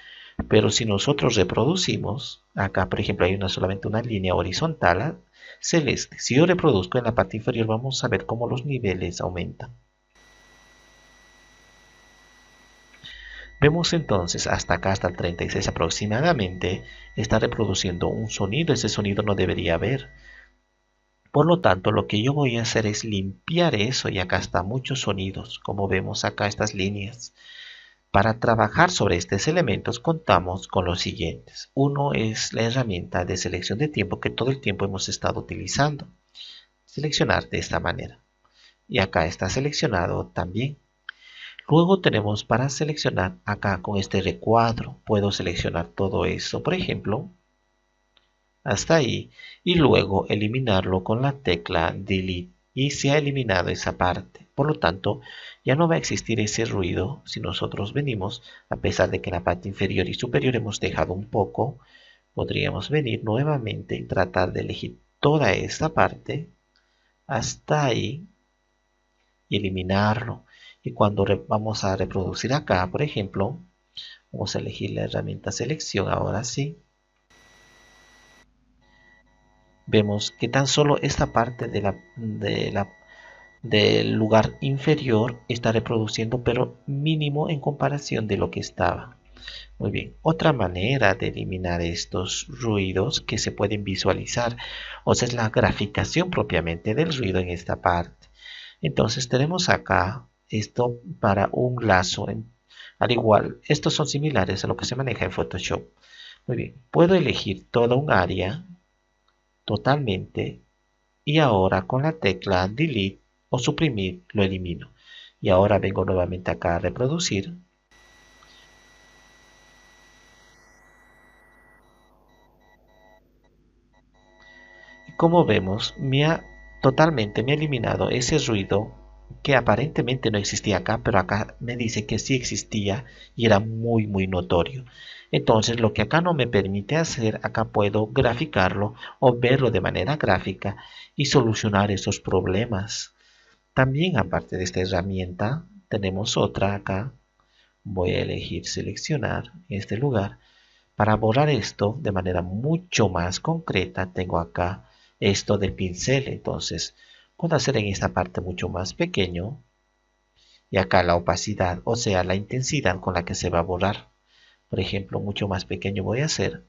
Pero si nosotros reproducimos, acá por ejemplo hay solamente una línea horizontal celeste. Si yo reproduzco en la parte inferior vamos a ver cómo los niveles aumentan. Vemos entonces hasta acá, hasta el 36 aproximadamente, está reproduciendo un sonido. Ese sonido no debería haber. Por lo tanto, lo que yo voy a hacer es limpiar eso y acá están muchos sonidos, como vemos acá estas líneas. Para trabajar sobre estos elementos contamos con los siguientes. Uno es la herramienta de selección de tiempo que todo el tiempo hemos estado utilizando. Seleccionar de esta manera. Y acá está seleccionado también. Luego tenemos para seleccionar acá con este recuadro. Puedo seleccionar todo esto, por ejemplo, hasta ahí. Y luego eliminarlo con la tecla Delete. Y se ha eliminado esa parte. Por lo tanto, ya no va a existir ese ruido si nosotros venimos, a pesar de que en la parte inferior y superior hemos dejado un poco, podríamos venir nuevamente y tratar de elegir toda esta parte hasta ahí y eliminarlo. Y cuando vamos a reproducir acá, por ejemplo, vamos a elegir la herramienta selección, ahora sí. Vemos que tan solo esta parte del lugar inferior está reproduciendo, pero mínimo en comparación de lo que estaba. Muy bien, otra manera de eliminar estos ruidos que se pueden visualizar, o sea, es la graficación propiamente del ruido en esta parte. Entonces tenemos acá esto para un lazo, al igual, estos son similares a lo que se maneja en Photoshop. Muy bien, puedo elegir toda un área totalmente y ahora con la tecla Delete o suprimir lo elimino. Y ahora vengo nuevamente acá a reproducir. Y como vemos, totalmente me ha eliminado ese ruido que aparentemente no existía acá, pero acá me dice que sí existía y era muy notorio. Entonces lo que acá no me permite hacer, acá puedo graficarlo o verlo de manera gráfica y solucionar esos problemas. También aparte de esta herramienta, tenemos otra acá. Voy a elegir seleccionar en este lugar. Para borrar esto de manera mucho más concreta, tengo acá esto del pincel. Entonces, puedo hacer en esta parte mucho más pequeño. Y acá la opacidad, o sea, la intensidad con la que se va a borrar. Por ejemplo, mucho más pequeño voy a hacer.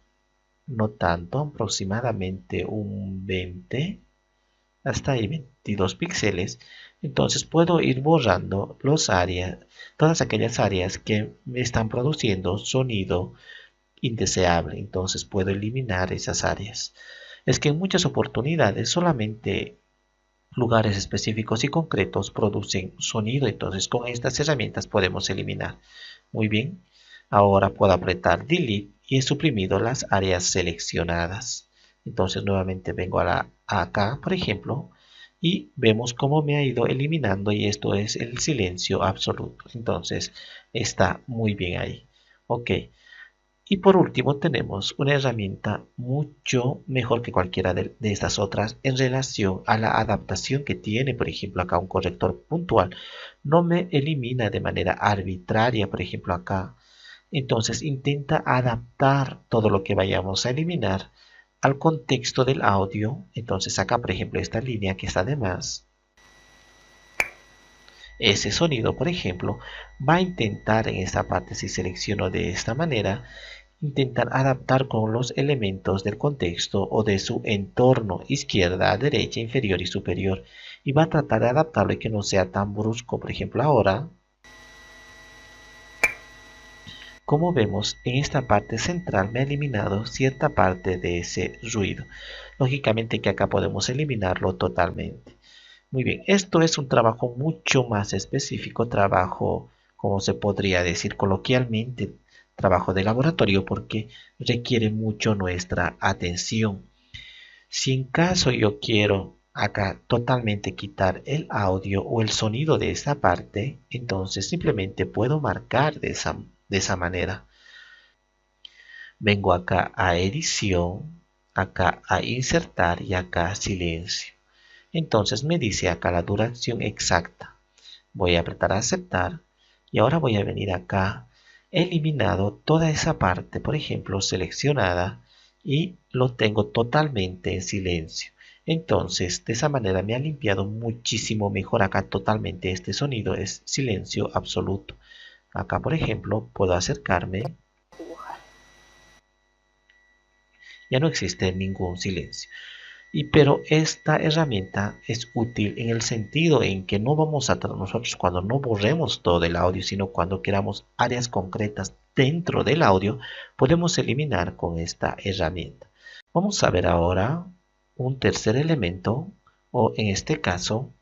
No tanto, aproximadamente un 20. Hasta ahí 22 píxeles. Entonces puedo ir borrando todas aquellas áreas que me están produciendo sonido indeseable. Entonces puedo eliminar esas áreas. es que en muchas oportunidades solamente lugares específicos y concretos producen sonido, entonces con estas herramientas podemos eliminar. Muy bien, ahora puedo apretar Delete y he suprimido las áreas seleccionadas. Entonces nuevamente vengo acá, por ejemplo, y vemos cómo me ha ido eliminando y esto es el silencio absoluto. Entonces está muy bien ahí. Ok. Y por último tenemos una herramienta mucho mejor que cualquiera de estas otras en relación a la adaptación que tiene, por ejemplo, acá un corrector puntual. No me elimina de manera arbitraria, por ejemplo, acá. Entonces intenta adaptar todo lo que vayamos a eliminar al contexto del audio. Entonces acá, por ejemplo, esta línea que está de más. Ese sonido, por ejemplo, va a intentar en esta parte, si selecciono de esta manera, intentar adaptar con los elementos del contexto o de su entorno, izquierda, derecha, inferior y superior, y va a tratar de adaptarlo y que no sea tan brusco. Por ejemplo, ahora, como vemos, en esta parte central me ha eliminado cierta parte de ese ruido. Lógicamente que acá podemos eliminarlo totalmente. Muy bien, esto es un trabajo mucho más específico, trabajo, como se podría decir coloquialmente, trabajo de laboratorio porque requiere mucho nuestra atención. Si en caso yo quiero acá totalmente quitar el audio o el sonido de esta parte, entonces simplemente puedo marcar de esa manera. Vengo acá a edición, acá a insertar y acá a silencio. Entonces me dice acá la duración exacta. Voy a apretar a aceptar y ahora voy a venir acá. He eliminado toda esa parte, por ejemplo, seleccionada y lo tengo totalmente en silencio. Entonces, de esa manera me ha limpiado muchísimo mejor acá totalmente este sonido, es silencio absoluto. Acá, por ejemplo, puedo acercarme. Ya no existe ningún silencio. Pero esta herramienta es útil en el sentido en que no vamos a nosotros cuando no borremos todo el audio, sino cuando queramos áreas concretas dentro del audio, podemos eliminar con esta herramienta. Vamos a ver ahora un tercer elemento, o en este caso,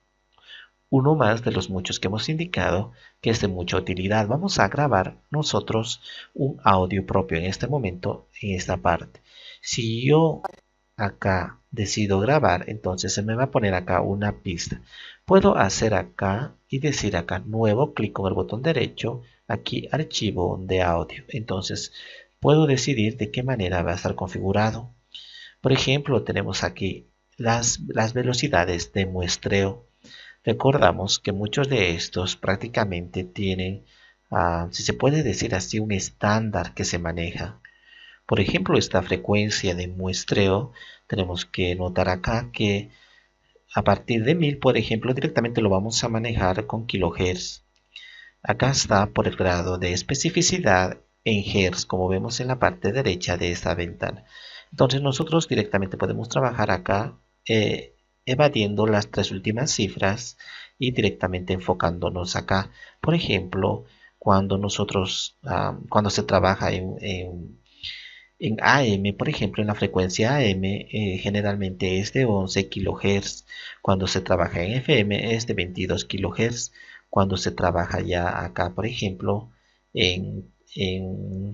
uno más de los muchos que hemos indicado, que es de mucha utilidad. Vamos a grabar nosotros un audio propio en este momento, en esta parte. Si yo acá decido grabar, entonces se me va a poner acá una pista. Puedo hacer acá y decir acá nuevo, clic con el botón derecho, aquí archivo de audio. Entonces puedo decidir de qué manera va a estar configurado. Por ejemplo, tenemos aquí las velocidades de muestreo. Recordamos que muchos de estos prácticamente tienen, si se puede decir así, un estándar que se maneja. Por ejemplo, esta frecuencia de muestreo, tenemos que notar acá que a partir de 1000, por ejemplo, directamente lo vamos a manejar con kilohertz. Acá está por el grado de especificidad en hertz, como vemos en la parte derecha de esta ventana. Entonces nosotros directamente podemos trabajar acá evadiendo las tres últimas cifras y directamente enfocándonos acá. Por ejemplo, cuando cuando se trabaja en AM, por ejemplo, en la frecuencia AM generalmente es de 11 kHz. Cuando se trabaja en FM es de 22 kHz. Cuando se trabaja ya acá, por ejemplo, en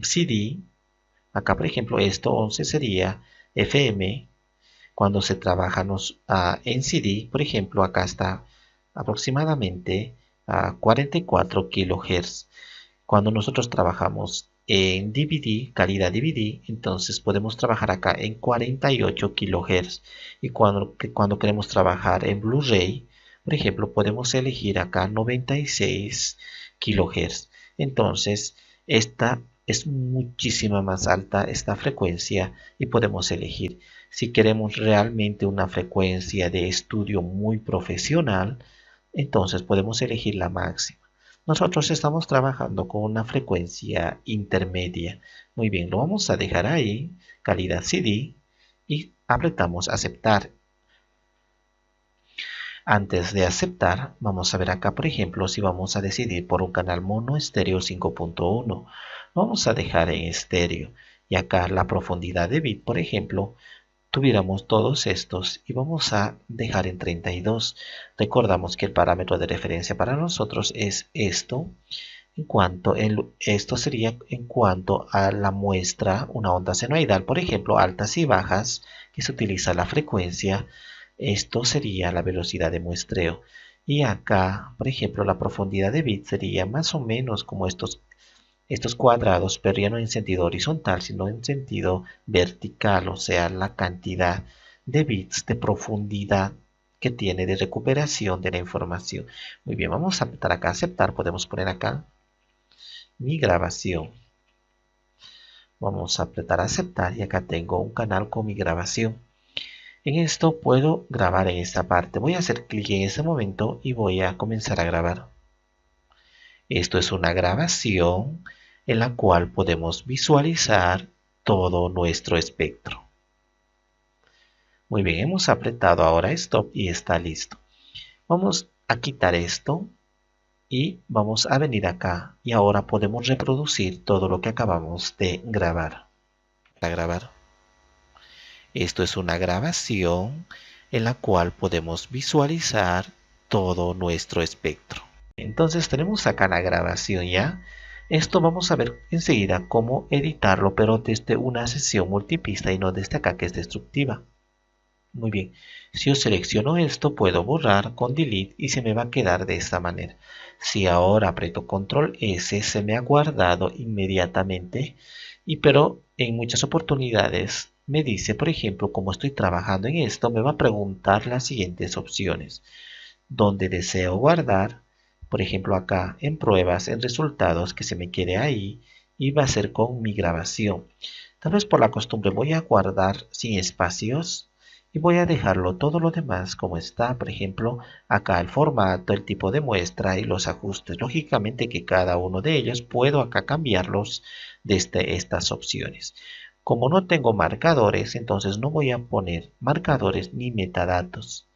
CD, acá, por ejemplo, esto 11 sería FM. Cuando se trabaja en CD, por ejemplo, acá está aproximadamente a 44 kHz. Cuando nosotros trabajamos en DVD, calidad DVD, entonces podemos trabajar acá en 48 kHz. Y cuando queremos trabajar en Blu-ray, por ejemplo, podemos elegir acá 96 kHz. Entonces, esta es muchísima más alta esta frecuencia y podemos elegir. Si queremos realmente una frecuencia de estudio muy profesional, entonces podemos elegir la máxima. Nosotros estamos trabajando con una frecuencia intermedia. Muy bien, lo vamos a dejar ahí, calidad CD, y apretamos aceptar. Antes de aceptar, vamos a ver acá, por ejemplo, si vamos a decidir por un canal mono estéreo 5.1. Vamos a dejar en estéreo. Y acá la profundidad de bit, por ejemplo, tuviéramos todos estos y vamos a dejar en 32. Recordamos que el parámetro de referencia para nosotros es esto. Esto sería en cuanto a la muestra, una onda senoidal, por ejemplo, altas y bajas, que se utiliza la frecuencia. Esto sería la velocidad de muestreo. Y acá, por ejemplo, la profundidad de bit sería más o menos como estos cuadrados, pero ya no en sentido horizontal, sino en sentido vertical, o sea, la cantidad de bits de profundidad que tiene de recuperación de la información. Muy bien, vamos a apretar acá aceptar, podemos poner acá mi grabación. Vamos a apretar aceptar y acá tengo un canal con mi grabación. En esto puedo grabar en esta parte. Voy a hacer clic en ese momento y voy a comenzar a grabar. Esto es una grabación en la cual podemos visualizar todo nuestro espectro. Muy bien, hemos apretado ahora stop y está listo. Vamos a quitar esto y vamos a venir acá y ahora podemos reproducir todo lo que acabamos de grabar. Esto es una grabación en la cual podemos visualizar todo nuestro espectro. Entonces tenemos acá la grabación ya. Esto vamos a ver enseguida cómo editarlo, pero desde una sesión multipista y no desde acá que es destructiva. Muy bien, si yo selecciono esto puedo borrar con delete y se me va a quedar de esta manera. Si ahora aprieto control S se me ha guardado inmediatamente, pero en muchas oportunidades me dice, por ejemplo, como estoy trabajando en esto, me va a preguntar las siguientes opciones. Donde deseo guardar, por ejemplo acá en pruebas, en resultados, que se me quede ahí y va a ser con mi grabación. Tal vez por la costumbre voy a guardar sin espacios y voy a dejarlo todo lo demás como está. Por ejemplo, acá el formato, el tipo de muestra y los ajustes. Lógicamente que cada uno de ellos puedo acá cambiarlos desde estas opciones. Como no tengo marcadores, entonces no voy a poner marcadores ni metadatos.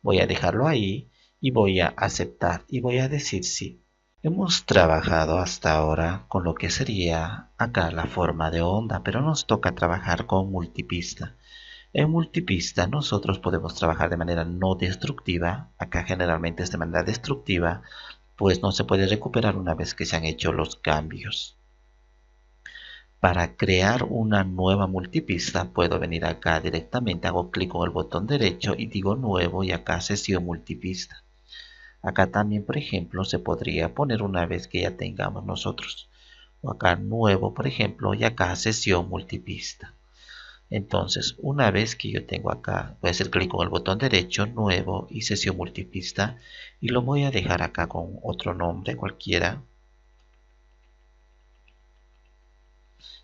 Voy a dejarlo ahí y voy a aceptar y voy a decir sí. Hemos trabajado hasta ahora con lo que sería acá la forma de onda, pero nos toca trabajar con multipista. En multipista nosotros podemos trabajar de manera no destructiva, acá generalmente es de manera destructiva, pues no se puede recuperar una vez que se han hecho los cambios. Para crear una nueva multipista puedo venir acá directamente, hago clic con el botón derecho y digo nuevo y acá sesión multipista. Acá también, por ejemplo, se podría poner una vez que ya tengamos nosotros. O acá nuevo, por ejemplo, y acá sesión multipista. Entonces, una vez que yo tengo acá, voy a hacer clic con el botón derecho, nuevo y sesión multipista. Y lo voy a dejar acá con otro nombre cualquiera.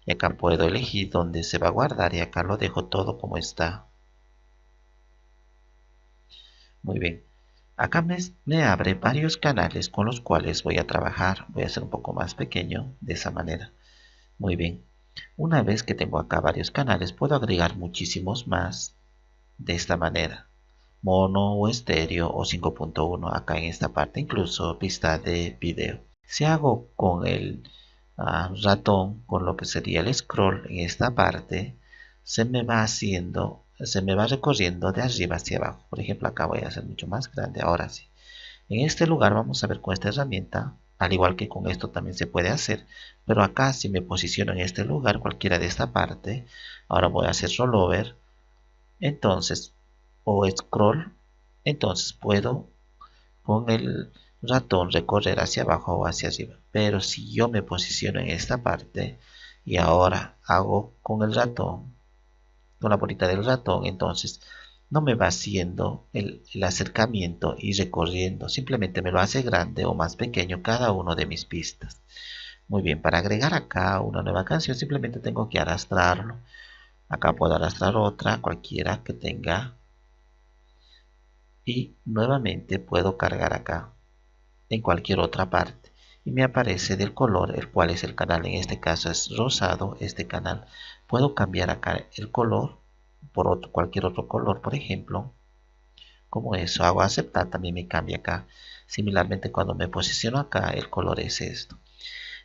Y acá puedo elegir dónde se va a guardar y acá lo dejo todo como está. Muy bien. Acá me abre varios canales con los cuales voy a trabajar. Voy a hacer un poco más pequeño de esa manera. Muy bien. Una vez que tengo acá varios canales, puedo agregar muchísimos más de esta manera. Mono o estéreo o 5.1 acá en esta parte, incluso pista de video. Si hago con el ratón, con lo que sería el scroll en esta parte, se me va recorriendo de arriba hacia abajo. Por ejemplo, acá voy a hacer mucho más grande, ahora sí. En este lugar vamos a ver con esta herramienta, al igual que con esto también se puede hacer, pero acá si me posiciono en este lugar, cualquiera de esta parte, ahora voy a hacer rollover, entonces, o scroll, entonces puedo con el ratón recorrer hacia abajo o hacia arriba. Pero si yo me posiciono en esta parte y ahora hago con el ratón, con la bolita del ratón, entonces no me va haciendo el acercamiento y recorriendo, simplemente me lo hace grande o más pequeño cada uno de mis pistas. Muy bien, para agregar acá una nueva canción simplemente tengo que arrastrarlo. Acá puedo arrastrar otra, cualquiera que tenga. Y nuevamente puedo cargar acá en cualquier otra parte. Y me aparece del color, el cual es el canal. En este caso es rosado este canal. Puedo cambiar acá el color por cualquier otro color, por ejemplo. Como eso, hago aceptar, también me cambia acá. Similarmente cuando me posiciono acá, el color es esto.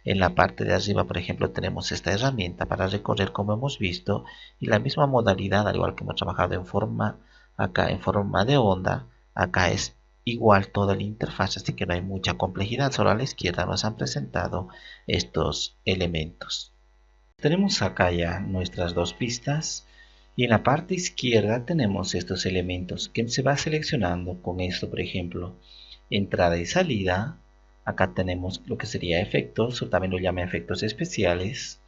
En la parte de arriba, por ejemplo, tenemos esta herramienta para recorrer como hemos visto y la misma modalidad, al igual que hemos trabajado en forma acá en forma de onda, acá es igual toda la interfaz, así que no hay mucha complejidad. Solo a la izquierda nos han presentado estos elementos. Tenemos acá ya nuestras dos pistas y en la parte izquierda tenemos estos elementos que se va seleccionando con esto, por ejemplo, entrada y salida. Acá tenemos lo que sería efectos, o también lo llama efectos especiales.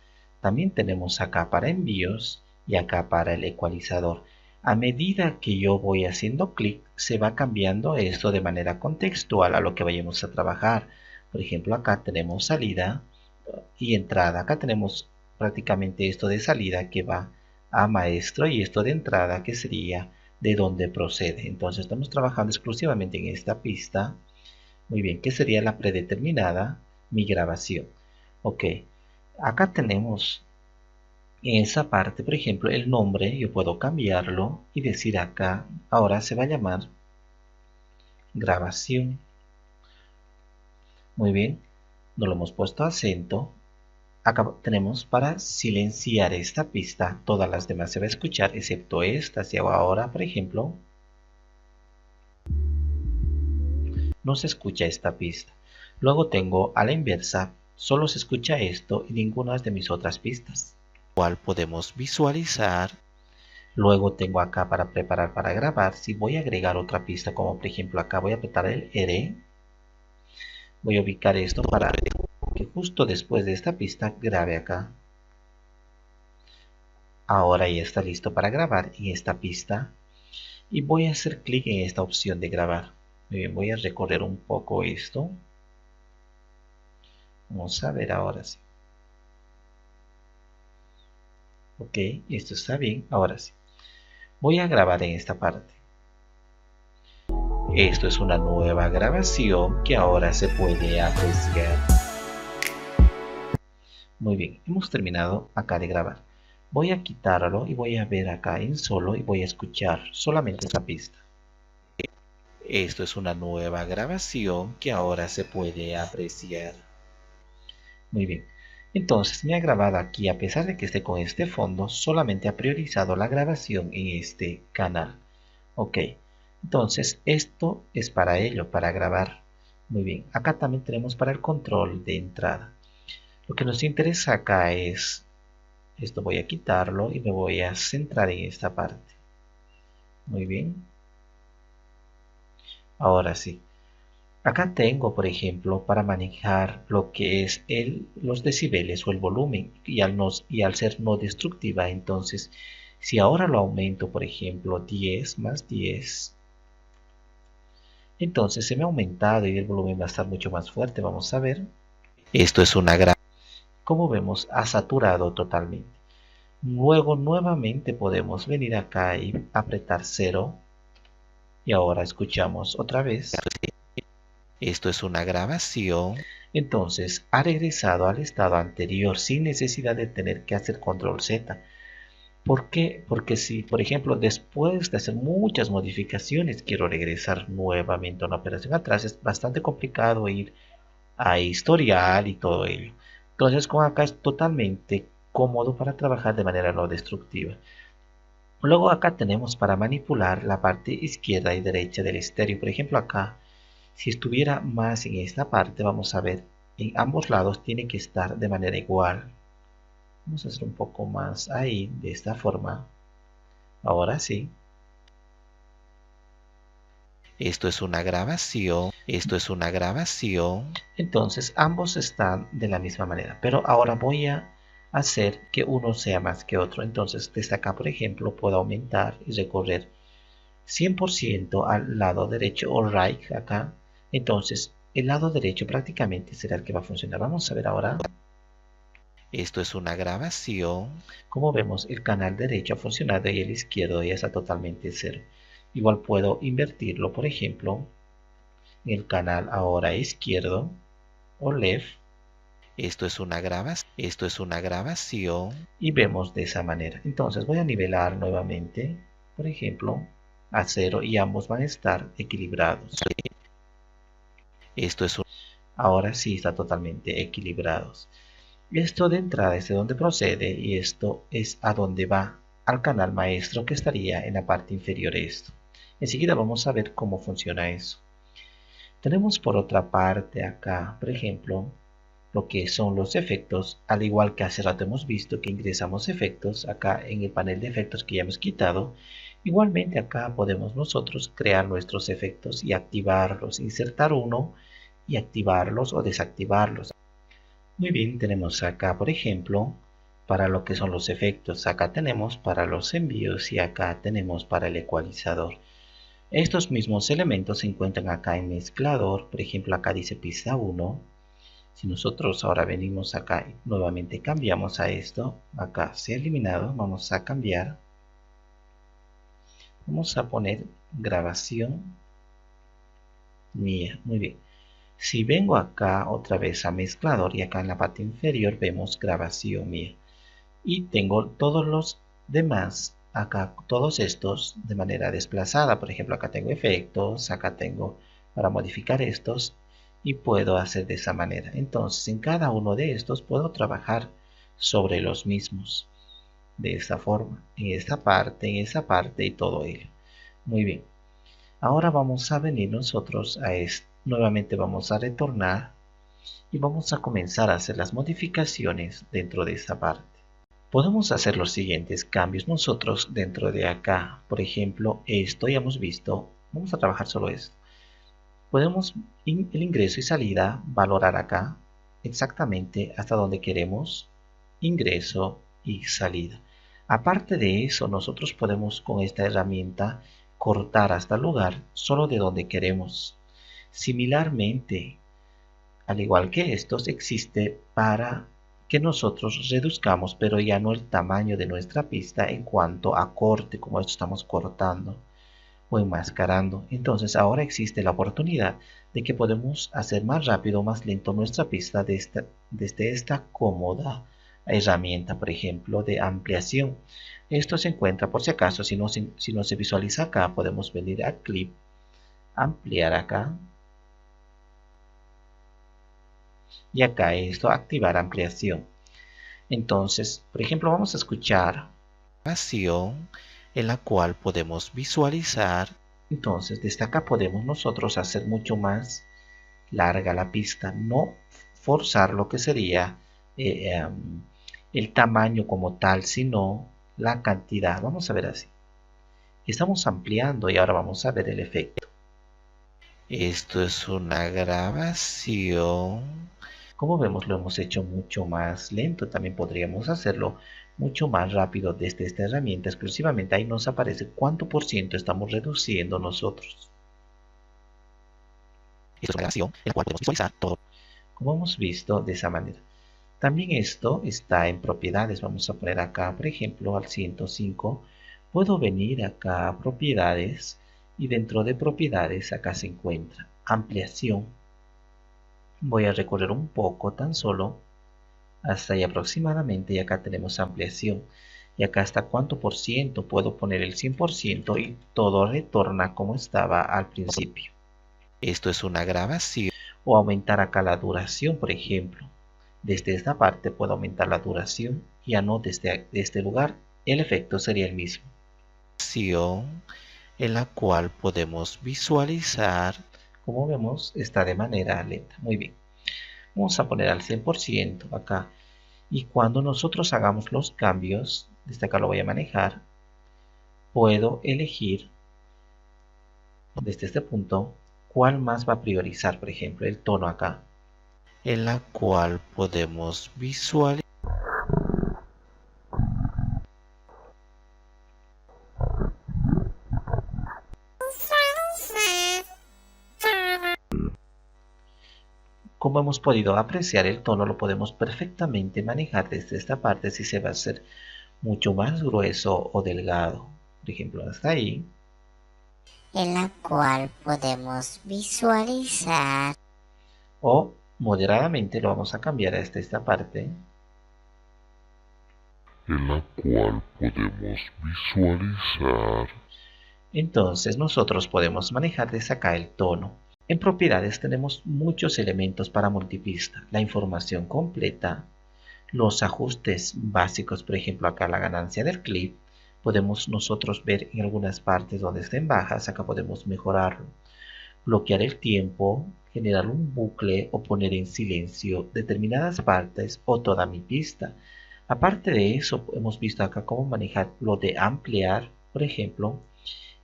También tenemos acá para envíos y acá para el ecualizador. A medida que yo voy haciendo clic, se va cambiando esto de manera contextual a lo que vayamos a trabajar. Por ejemplo, acá tenemos salida y entrada. Acá tenemos prácticamente esto de salida que va a maestro y esto de entrada que sería de donde procede. Entonces estamos trabajando exclusivamente en esta pista. Muy bien, que sería la predeterminada, mi grabación. Ok, acá tenemos en esa parte, por ejemplo, el nombre, yo puedo cambiarlo y decir acá, ahora se va a llamar grabación. Muy bien, no lo hemos puesto acento. Acá tenemos para silenciar esta pista, todas las demás se va a escuchar, excepto esta. Si hago ahora, por ejemplo, no se escucha esta pista. Luego tengo a la inversa, solo se escucha esto y ninguna de mis otras pistas. Igual podemos visualizar. Luego tengo acá para preparar para grabar. Si voy a agregar otra pista, como por ejemplo acá voy a apretar el R, voy a ubicar esto para que justo después de esta pista grabe acá. Ahora ya está listo para grabar en esta pista y voy a hacer clic en esta opción de grabar. Muy bien, voy a recorrer un poco esto. Vamos a ver ahora sí. Ok, esto está bien, ahora sí. Voy a grabar en esta parte. Esto es una nueva grabación que ahora se puede apreciar. Muy bien, hemos terminado acá de grabar. Voy a quitarlo y voy a ver acá en solo y voy a escuchar solamente esta pista. Esto es una nueva grabación que ahora se puede apreciar. Muy bien, entonces me ha grabado aquí, a pesar de que esté con este fondo, solamente ha priorizado la grabación en este canal. Ok, entonces esto es para ello, para grabar. Muy bien, acá también tenemos para el control de entrada. Lo que nos interesa acá es, esto voy a quitarlo y me voy a centrar en esta parte. Muy bien. Ahora sí. Acá tengo, por ejemplo, para manejar lo que es los decibeles o el volumen y al ser no destructiva, entonces, si ahora lo aumento, por ejemplo, 10 más 10, entonces se me ha aumentado y el volumen va a estar mucho más fuerte. Vamos a ver. Esto es una gran... Como vemos, ha saturado totalmente. Luego nuevamente podemos venir acá y apretar 0 y ahora escuchamos otra vez. Esto es una grabación. Entonces ha regresado al estado anterior sin necesidad de tener que hacer control Z. ¿Por qué? Porque si, por ejemplo, después de hacer muchas modificaciones quiero regresar nuevamente a una operación atrás, es bastante complicado ir a historial y todo ello. Entonces con acá es totalmente cómodo para trabajar de manera no destructiva. Luego acá tenemos para manipular la parte izquierda y derecha del estéreo. Por ejemplo acá, si estuviera más en esta parte, vamos a ver, en ambos lados tiene que estar de manera igual. Vamos a hacer un poco más ahí, de esta forma. Ahora sí. Esto es una grabación. Esto es una grabación. Entonces ambos están de la misma manera. Pero ahora voy a hacer que uno sea más que otro. Entonces desde acá, por ejemplo, puedo aumentar y recorrer 100% al lado derecho o right acá. Entonces el lado derecho prácticamente será el que va a funcionar. Vamos a ver ahora. Esto es una grabación. Como vemos, el canal derecho ha funcionado y el izquierdo ya está totalmente cero. Igual puedo invertirlo, por ejemplo, en el canal ahora izquierdo o left. Esto es una grabación. Esto es una grabación. Y vemos de esa manera. Entonces voy a nivelar nuevamente, por ejemplo, a 0 y ambos van a estar equilibrados. Esto es un... Ahora sí está totalmente equilibrados. Esto de entrada es de donde procede y esto es a donde va al canal maestro que estaría en la parte inferior de esto. Enseguida vamos a ver cómo funciona eso. Tenemos por otra parte acá, por ejemplo, lo que son los efectos, al igual que hace rato hemos visto que ingresamos efectos acá en el panel de efectos que ya hemos quitado. Igualmente acá podemos nosotros crear nuestros efectos y activarlos, insertar uno y activarlos o desactivarlos. Muy bien, tenemos acá por ejemplo para lo que son los efectos, acá tenemos para los envíos y acá tenemos para el ecualizador. Estos mismos elementos se encuentran acá en mezclador, por ejemplo acá dice pista 1. Si nosotros ahora venimos acá y nuevamente cambiamos a esto, acá se ha eliminado, vamos a cambiar, vamos a poner grabación mía, muy bien. Si vengo acá otra vez a mezclador y acá en la parte inferior vemos grabación mía. Y tengo todos los demás, acá todos estos de manera desplazada. Por ejemplo, acá tengo efectos, acá tengo para modificar estos y puedo hacer de esa manera. Entonces, en cada uno de estos puedo trabajar sobre los mismos. De esta forma, en esta parte, en esa parte y todo ello. Muy bien. Ahora vamos a venir nosotros a esto. Nuevamente vamos a retornar y vamos a comenzar a hacer las modificaciones dentro de esta parte. Podemos hacer los siguientes cambios nosotros dentro de acá. Por ejemplo, esto ya hemos visto. Vamos a trabajar solo esto. Podemos el ingreso y salida valorar acá exactamente hasta donde queremos ingreso y salida. Aparte de eso, nosotros podemos con esta herramienta cortar hasta el lugar solo de donde queremos. Similarmente, al igual que estos, existe para que nosotros reduzcamos, pero ya no el tamaño de nuestra pista en cuanto a corte, como esto estamos cortando o enmascarando. Entonces ahora existe la oportunidad de que podemos hacer más rápido o más lento nuestra pista desde esta cómoda herramienta, por ejemplo, de ampliación. Esto se encuentra, por si acaso, si no se visualiza acá, podemos venir a clip, ampliar acá, y acá esto, activar ampliación. Entonces, por ejemplo, vamos a escuchar grabación en la cual podemos visualizar. Entonces, desde acá podemos nosotros hacer mucho más larga la pista, no forzar lo que sería el tamaño como tal, sino la cantidad. Vamos a ver así. Estamos ampliando y ahora vamos a ver el efecto. Esto es una grabación. Como vemos, lo hemos hecho mucho más lento. También podríamos hacerlo mucho más rápido desde esta herramienta exclusivamente. Ahí nos aparece cuánto por ciento estamos reduciendo nosotros. Esto es una grabación en la cual podemos visualizar todo, como hemos visto de esa manera. También esto está en propiedades. Vamos a poner acá, por ejemplo, al 105. Puedo venir acá a propiedades y dentro de propiedades acá se encuentra ampliación. Voy a recorrer un poco tan solo hasta ahí aproximadamente y acá tenemos ampliación. Y acá hasta cuánto por ciento puedo poner el 100% y todo retorna como estaba al principio. Esto es una grabación. O aumentar acá la duración, por ejemplo. Desde esta parte puedo aumentar la duración y ya no desde este lugar el efecto sería el mismo. En la cual podemos visualizar, como vemos, está de manera lenta. Muy bien. Vamos a poner al 100% acá. Y cuando nosotros hagamos los cambios, desde acá lo voy a manejar, puedo elegir desde este punto cuál más va a priorizar, por ejemplo, el tono acá, en la cual podemos visualizar. Como hemos podido apreciar, el tono lo podemos perfectamente manejar desde esta parte si se va a hacer mucho más grueso o delgado. Por ejemplo, hasta ahí. En la cual podemos visualizar. O moderadamente lo vamos a cambiar hasta esta parte. En la cual podemos visualizar. Entonces nosotros podemos manejar desde acá el tono. En propiedades tenemos muchos elementos para multipista, la información completa, los ajustes básicos, por ejemplo acá la ganancia del clip, podemos nosotros ver en algunas partes donde estén bajas, acá podemos mejorarlo, bloquear el tiempo, generar un bucle o poner en silencio determinadas partes o toda mi pista. Aparte de eso, hemos visto acá cómo manejar lo de ampliar, por ejemplo,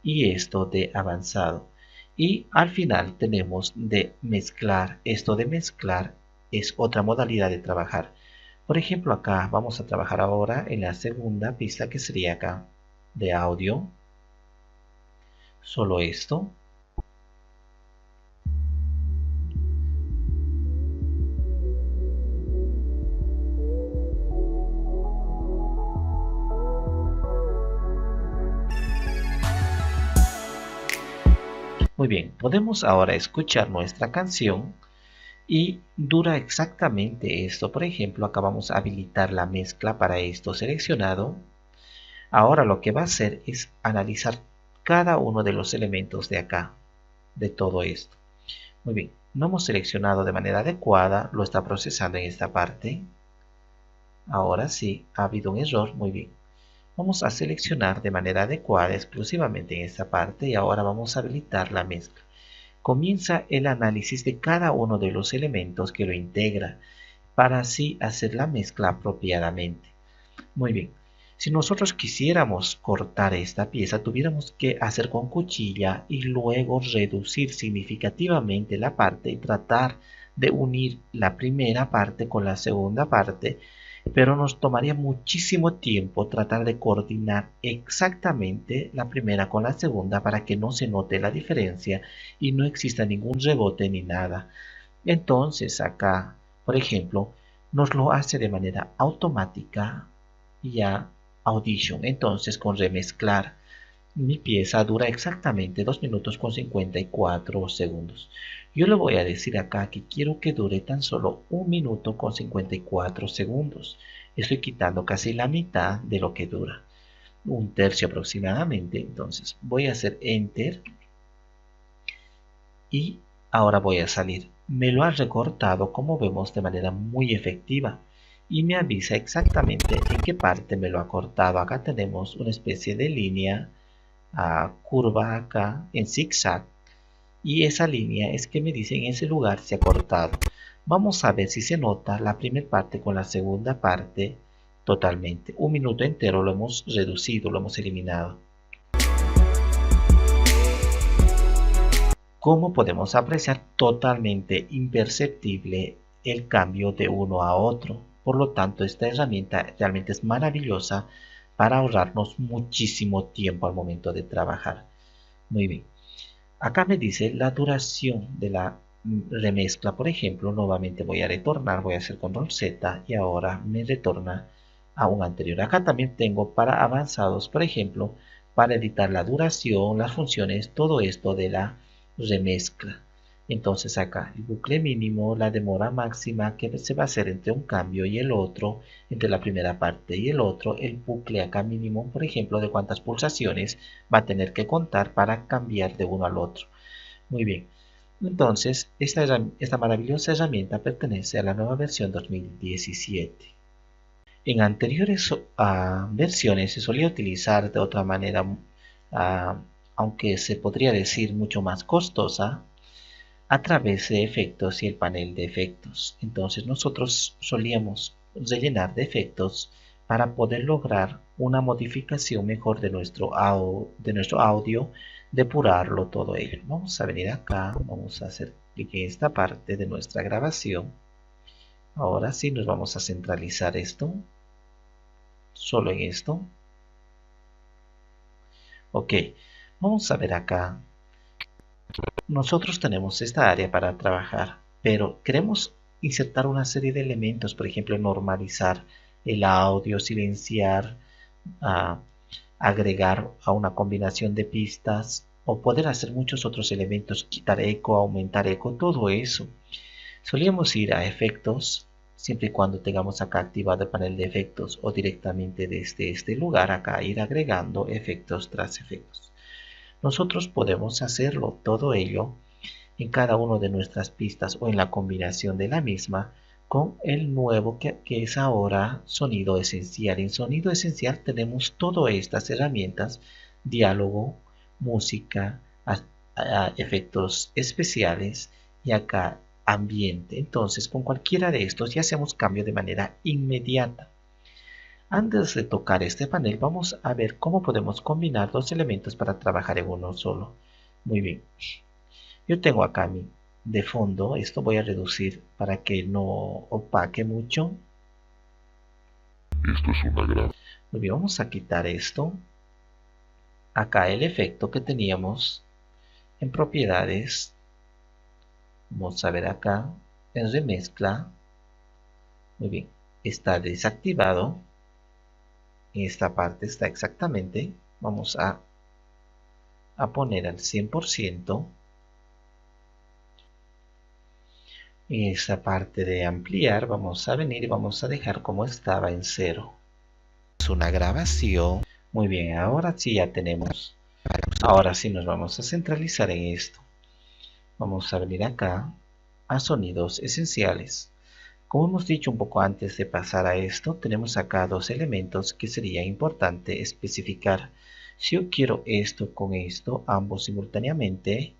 y esto de avanzado. Y al final tenemos de mezclar. Esto de mezclar es otra modalidad de trabajar. Por ejemplo, acá vamos a trabajar ahora en la segunda pista que sería acá de audio. Solo esto. Muy bien, podemos ahora escuchar nuestra canción y dura exactamente esto. Por ejemplo, acá vamos a habilitar la mezcla para esto seleccionado. Ahora lo que va a hacer es analizar cada uno de los elementos de acá, de todo esto. Muy bien, no hemos seleccionado de manera adecuada, lo está procesando en esta parte. Ahora sí, ha habido un error, muy bien. Vamos a seleccionar de manera adecuada exclusivamente en esta parte y ahora vamos a habilitar la mezcla. Comienza el análisis de cada uno de los elementos que lo integra para así hacer la mezcla apropiadamente. Muy bien, si nosotros quisiéramos cortar esta pieza, tuviéramos que hacer con cuchilla y luego reducir significativamente la parte y tratar de unir la primera parte con la segunda parte, pero nos tomaría muchísimo tiempo tratar de coordinar exactamente la primera con la segunda para que no se note la diferencia y no exista ningún rebote ni nada. Entonces acá, por ejemplo, nos lo hace de manera automática ya Audition. Entonces con remezclar mi pieza dura exactamente 2 minutos con 54 segundos. Yo le voy a decir acá que quiero que dure tan solo 1 minuto con 54 segundos. Estoy quitando casi la mitad de lo que dura, un tercio aproximadamente. Entonces voy a hacer Enter y ahora voy a salir. Me lo ha recortado, como vemos, de manera muy efectiva y me avisa exactamente en qué parte me lo ha cortado. Acá tenemos una especie de línea curva acá en zigzag y esa línea es que me dice en ese lugar se ha cortado. Vamos a ver si se nota la primera parte con la segunda parte totalmente. 1 minuto entero lo hemos reducido, lo hemos eliminado. Como podemos apreciar, totalmente imperceptible el cambio de uno a otro. Por lo tanto, esta herramienta realmente es maravillosa para ahorrarnos muchísimo tiempo al momento de trabajar. Muy bien. Acá me dice la duración de la remezcla. Por ejemplo, nuevamente voy a retornar, voy a hacer control Z y ahora me retorna a un anterior. Acá también tengo para avanzados, por ejemplo, para editar la duración, las funciones, todo esto de la remezcla. Entonces acá el bucle mínimo, la demora máxima que se va a hacer entre un cambio y el otro, entre la primera parte y el otro, el bucle acá mínimo, por ejemplo, de cuántas pulsaciones va a tener que contar para cambiar de uno al otro. Muy bien, entonces esta maravillosa herramienta pertenece a la nueva versión 2017. En anteriores versiones se solía utilizar de otra manera, aunque se podría decir mucho más costosa, a través de efectos y el panel de efectos. Entonces nosotros solíamos rellenar de efectos para poder lograr una modificación mejor de nuestro audio, depurarlo todo ello. Vamos a venir acá, vamos a hacer clic en esta parte de nuestra grabación. Ahora sí nos vamos a centralizar esto, solo en esto. Ok, vamos a ver acá. Nosotros tenemos esta área para trabajar, pero queremos insertar una serie de elementos, por ejemplo, normalizar el audio, silenciar, agregar a una combinación de pistas o poder hacer muchos otros elementos, quitar eco, aumentar eco, todo eso. Solíamos ir a efectos, siempre y cuando tengamos acá activado el panel de efectos o directamente desde este lugar acá ir agregando efectos tras efectos. Nosotros podemos hacerlo todo ello en cada una de nuestras pistas o en la combinación de la misma con el nuevo que es ahora sonido esencial. En sonido esencial tenemos todas estas herramientas: diálogo, música, efectos especiales y acá ambiente. Entonces con cualquiera de estos ya hacemos cambio de manera inmediata. Antes de tocar este panel vamos a ver cómo podemos combinar dos elementos para trabajar en uno solo. Muy bien, yo tengo acá de fondo, esto voy a reducir para que no opaque mucho. Esto es una grava. Muy bien, vamos a quitar esto. Acá el efecto que teníamos en propiedades, vamos a ver acá en remezcla. Muy bien, está desactivado. En esta parte está exactamente. Vamos a poner al 100%. En esta parte de ampliar vamos a venir y vamos a dejar como estaba en 0. Es una grabación. Muy bien, ahora sí ya tenemos. Ahora sí nos vamos a centralizar en esto. Vamos a venir acá a sonidos esenciales. Como hemos dicho un poco antes de pasar a esto, tenemos acá dos elementos que sería importante especificar. Si yo quiero esto con esto, ambos simultáneamente,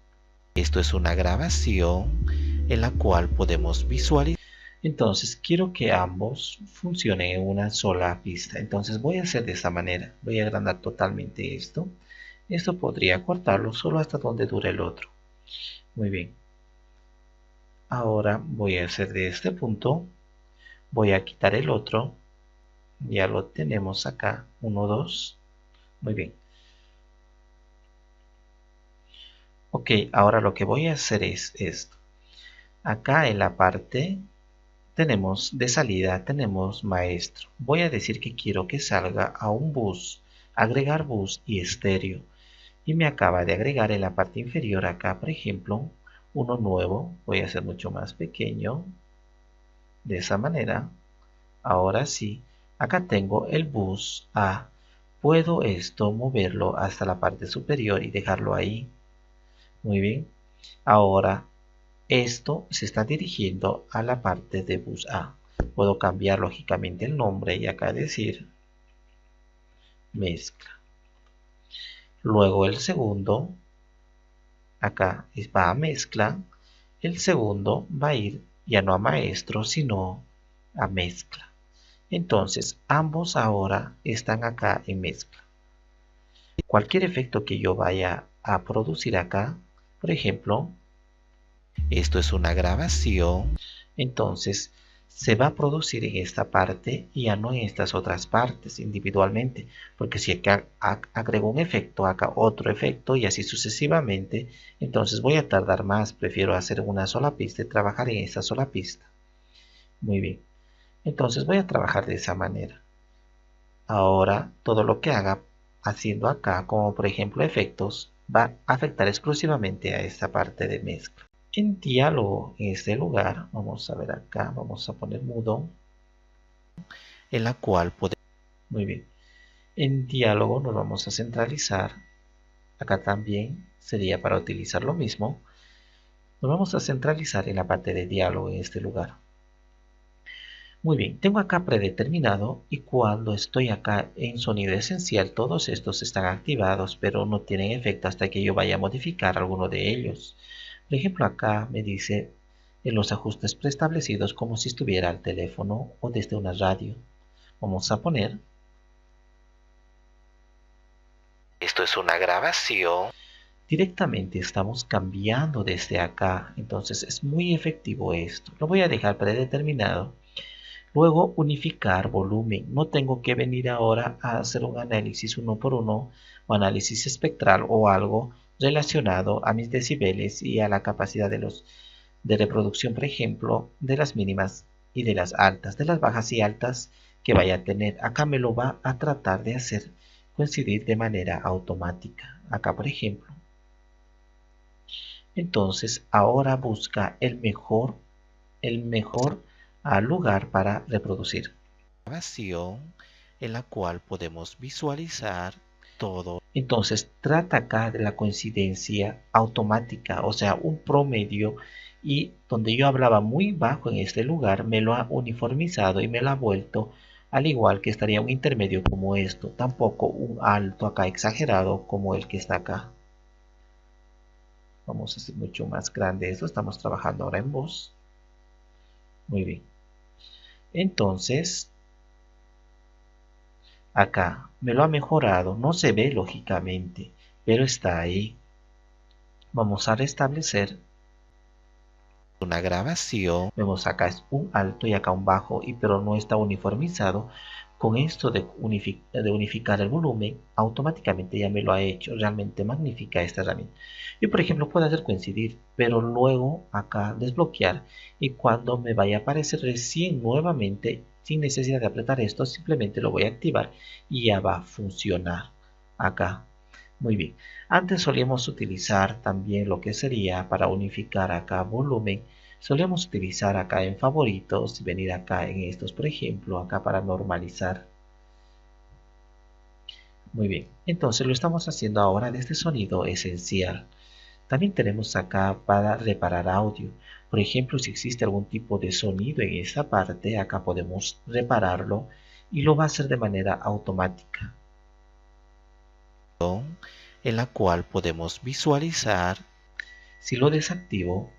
esto es una grabación en la cual podemos visualizar. Entonces quiero que ambos funcionen en una sola pista. Entonces voy a hacer de esta manera. Voy a agrandar totalmente esto. Esto podría cortarlo solo hasta donde dure el otro. Muy bien. Ahora voy a hacer de este punto. Voy a quitar el otro. Ya lo tenemos acá. 1, 2. Muy bien. Ok, ahora lo que voy a hacer es esto. Acá en la parte tenemos de salida, tenemos maestro. Voy a decir que quiero que salga a un bus, agregar bus y estéreo. Y me acaba de agregar en la parte inferior acá, por ejemplo, uno nuevo. Voy a hacer mucho más pequeño. De esa manera. Ahora sí, acá tengo el bus A. Puedo esto moverlo hasta la parte superior y dejarlo ahí. Muy bien. Ahora esto se está dirigiendo a la parte de bus A. Puedo cambiar lógicamente el nombre y acá decir mezcla. Luego el segundo, acá va a mezcla. El segundo va a ir ya no a maestro, sino a mezcla. Entonces ambos ahora están acá en mezcla. Cualquier efecto que yo vaya a producir acá, por ejemplo, esto es una grabación, entonces se va a producir en esta parte y ya no en estas otras partes individualmente, porque si acá agrego un efecto, acá otro efecto y así sucesivamente, entonces voy a tardar más. Prefiero hacer una sola pista y trabajar en esta sola pista. Muy bien, entonces voy a trabajar de esa manera. Ahora todo lo que haga haciendo acá, como por ejemplo efectos, va a afectar exclusivamente a esta parte de mezcla. En diálogo, en este lugar, vamos a ver acá, vamos a poner mudo, en la cual podemos. Muy bien. En diálogo nos vamos a centralizar. Acá también sería para utilizar lo mismo. Nos vamos a centralizar en la parte de diálogo en este lugar. Muy bien, tengo acá predeterminado y cuando estoy acá en sonido esencial, todos estos están activados, pero no tienen efecto hasta que yo vaya a modificar alguno de ellos. Por ejemplo, acá me dice en los ajustes preestablecidos como si estuviera al teléfono o desde una radio. Vamos a poner. Esto es una grabación. Directamente estamos cambiando desde acá, entonces es muy efectivo esto. Lo voy a dejar predeterminado. Luego unificar volumen. No tengo que venir ahora a hacer un análisis uno por uno o análisis espectral o algo relacionado a mis decibeles y a la capacidad de reproducción, por ejemplo, de las mínimas y de las altas, de las bajas y altas que vaya a tener. Acá me lo va a tratar de hacer coincidir de manera automática. Acá, por ejemplo. Entonces, ahora busca el mejor lugar para reproducir. Grabación en la cual podemos visualizar todo. Entonces trata acá de la coincidencia automática, o sea, un promedio, y donde yo hablaba muy bajo en este lugar, me lo ha uniformizado y me lo ha vuelto al igual que estaría un intermedio como esto, tampoco un alto acá exagerado como el que está acá. Vamos a hacer mucho más grande esto, estamos trabajando ahora en voz. Muy bien. Entonces, acá me lo ha mejorado, no se ve lógicamente, pero está ahí. Vamos a restablecer una grabación. Vemos acá es un alto y acá un bajo, pero no está uniformizado. Con esto de unificar el volumen, automáticamente ya me lo ha hecho. Realmente magnífica esta herramienta. Yo, por ejemplo, puedo hacer coincidir, pero luego acá desbloquear, y cuando me vaya a aparecer recién nuevamente, sin necesidad de apretar esto, simplemente lo voy a activar y ya va a funcionar acá. Muy bien. Antes solíamos utilizar también lo que sería para unificar acá volumen. Solíamos utilizar acá en favoritos y venir acá en estos, por ejemplo, acá para normalizar. Muy bien. Entonces lo estamos haciendo ahora de este sonido esencial. También tenemos acá para reparar audio. Por ejemplo, si existe algún tipo de sonido en esta parte, acá podemos repararlo y lo va a hacer de manera automática, en la cual podemos visualizar. Si lo desactivo,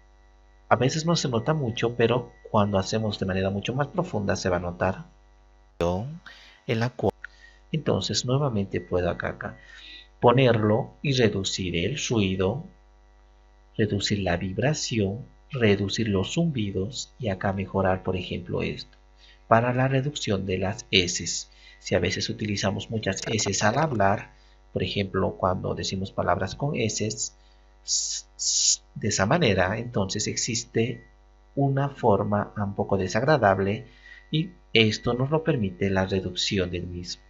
a veces no se nota mucho, pero cuando hacemos de manera mucho más profunda se va a notar. En la cual entonces nuevamente puedo acá ponerlo y reducir el ruido, reducir la vibración, reducir los zumbidos y acá mejorar, por ejemplo, esto. Para la reducción de las S, si a veces utilizamos muchas S al hablar, por ejemplo, cuando decimos palabras con S, de esa manera, entonces existe una forma un poco desagradable y esto nos lo permite la reducción del mismo.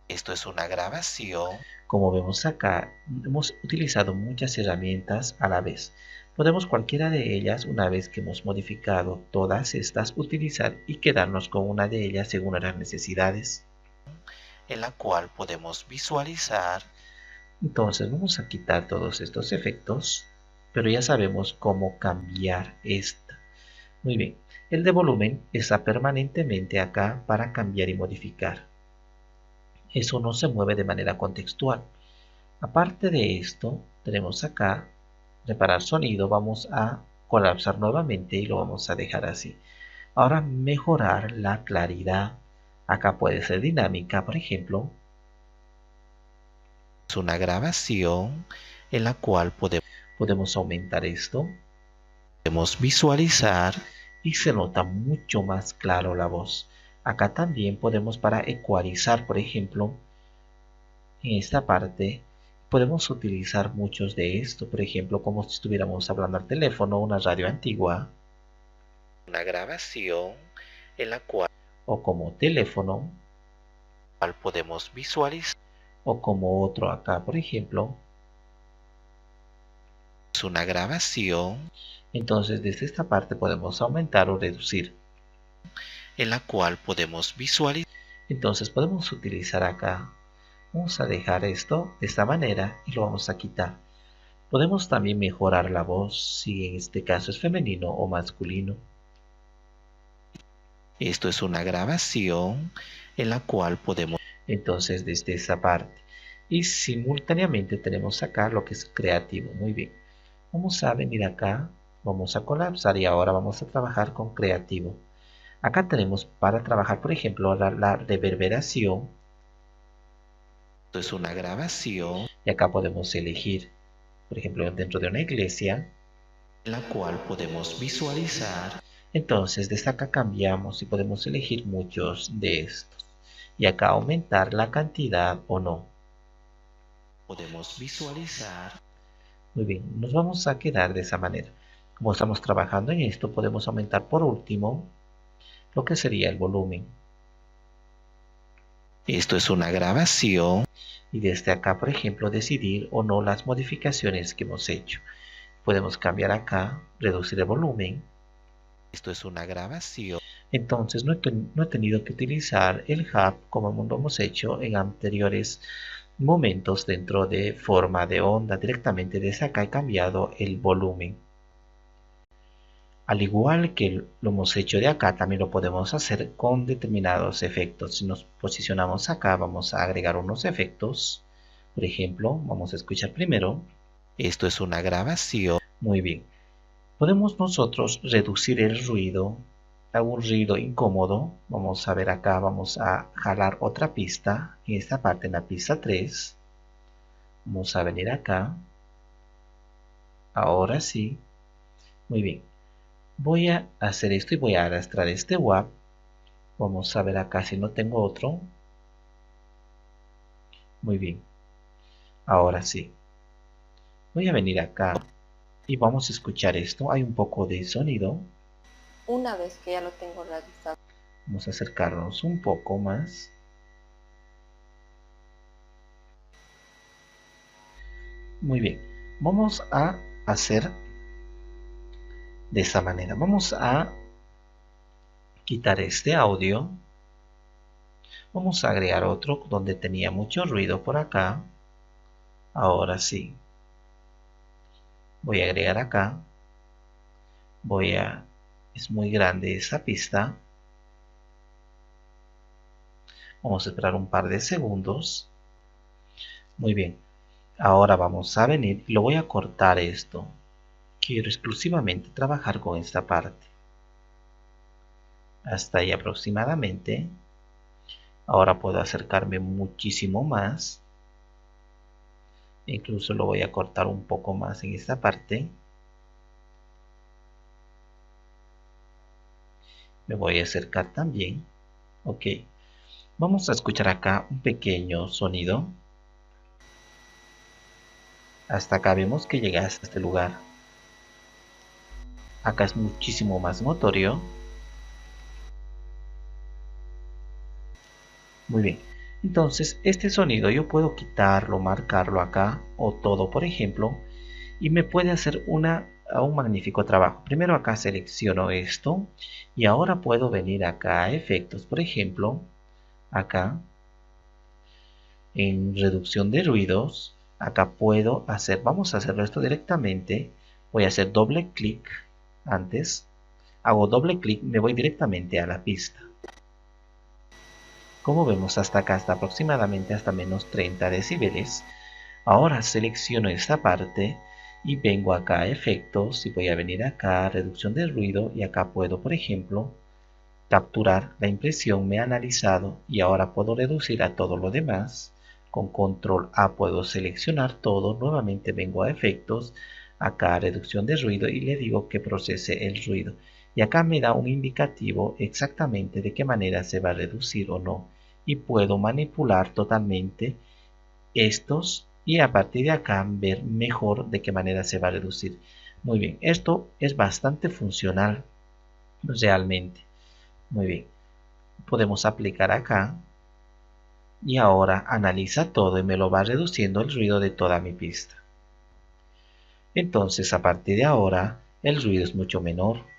Esto es una grabación. Como vemos acá, hemos utilizado muchas herramientas a la vez. Podemos cualquiera de ellas, una vez que hemos modificado todas estas, utilizar y quedarnos con una de ellas según nuestras necesidades, en la cual podemos visualizar. Entonces vamos a quitar todos estos efectos, pero ya sabemos cómo cambiar esta. Muy bien, el de volumen está permanentemente acá para cambiar y modificar. Eso no se mueve de manera contextual. Aparte de esto, tenemos acá reparar sonido, vamos a colapsar nuevamente y lo vamos a dejar así. Ahora mejorar la claridad. Acá puede ser dinámica, por ejemplo. Es una grabación en la cual podemos aumentar esto. Podemos visualizar y se nota mucho más claro la voz. Acá también podemos para ecualizar, por ejemplo, en esta parte podemos utilizar muchos de esto, por ejemplo, como si estuviéramos hablando al teléfono, una radio antigua, una grabación en la cual, o como teléfono, cual podemos visualizar, o como otro acá, por ejemplo, es una grabación. Entonces desde esta parte podemos aumentar o reducir, en la cual podemos visualizar. Entonces podemos utilizar acá. Vamos a dejar esto de esta manera y lo vamos a quitar. Podemos también mejorar la voz si en este caso es femenino o masculino. Esto es una grabación en la cual podemos, entonces, desde esa parte. Y simultáneamente tenemos acá lo que es creativo. Muy bien. Vamos a venir acá, vamos a colapsar y ahora vamos a trabajar con creativo. Acá tenemos para trabajar, por ejemplo, la reverberación. Esto es una grabación y acá podemos elegir, por ejemplo, dentro de una iglesia, en la cual podemos visualizar. Entonces desde acá cambiamos y podemos elegir muchos de estos y acá aumentar la cantidad o no. Podemos visualizar. Muy bien, nos vamos a quedar de esa manera. Como estamos trabajando en esto, podemos aumentar por último lo que sería el volumen. Esto es una grabación y desde acá, por ejemplo, decidir o no las modificaciones que hemos hecho. Podemos cambiar acá, reducir el volumen. Esto es una grabación. Entonces no he tenido que utilizar el hub como lo hemos hecho en anteriores momentos dentro de forma de onda. Directamente desde acá he cambiado el volumen. Al igual que lo hemos hecho de acá, también lo podemos hacer con determinados efectos. Si nos posicionamos acá, vamos a agregar unos efectos. Por ejemplo, vamos a escuchar primero. Esto es una grabación. Muy bien. Podemos nosotros reducir el ruido, algún ruido incómodo. Vamos a ver acá, vamos a jalar otra pista. En esta parte, en la pista 3. Vamos a venir acá. Ahora sí. Muy bien. Voy a hacer esto y voy a arrastrar este WAV. Vamos a ver acá si no tengo otro. Muy bien. Ahora sí. Voy a venir acá y vamos a escuchar esto. Hay un poco de sonido. Una vez que ya lo tengo realizado. Vamos a acercarnos un poco más. Muy bien. Vamos a hacer de esta manera. Vamos a quitar este audio. Vamos a agregar otro donde tenía mucho ruido por acá. Ahora sí. Voy a agregar acá. Es muy grande esta pista. Vamos a esperar un par de segundos. Muy bien. Ahora vamos a venir y lo voy a cortar esto. Quiero exclusivamente trabajar con esta parte. Hasta ahí aproximadamente. Ahora puedo acercarme muchísimo más. Incluso lo voy a cortar un poco más en esta parte. Me voy a acercar también. Ok. Vamos a escuchar acá un pequeño sonido. Hasta acá vemos que llega hasta este lugar. Acá es muchísimo más notorio. Muy bien. Entonces, este sonido yo puedo quitarlo, marcarlo acá o todo, por ejemplo, y me puede hacer un magnífico trabajo. Primero acá selecciono esto y ahora puedo venir acá a efectos, por ejemplo, acá en reducción de ruidos. Acá puedo hacer, vamos a hacerlo esto directamente. Voy a hacer doble clic antes. Hago doble clic, me voy directamente a la pista. Como vemos hasta acá está aproximadamente hasta menos 30 decibeles. Ahora selecciono esta parte y vengo acá a efectos y voy a venir acá a reducción de ruido y acá puedo, por ejemplo, capturar la impresión, me ha analizado y ahora puedo reducir a todo lo demás. Con control A puedo seleccionar todo, nuevamente vengo a efectos, acá a reducción de ruido y le digo que procese el ruido. Y acá me da un indicativo exactamente de qué manera se va a reducir o no. Y puedo manipular totalmente estos y a partir de acá ver mejor de qué manera se va a reducir. Muy bien, esto es bastante funcional realmente. Muy bien, podemos aplicar acá y ahora analiza todo y me lo va reduciendo el ruido de toda mi pista. Entonces a partir de ahora el ruido es mucho menor.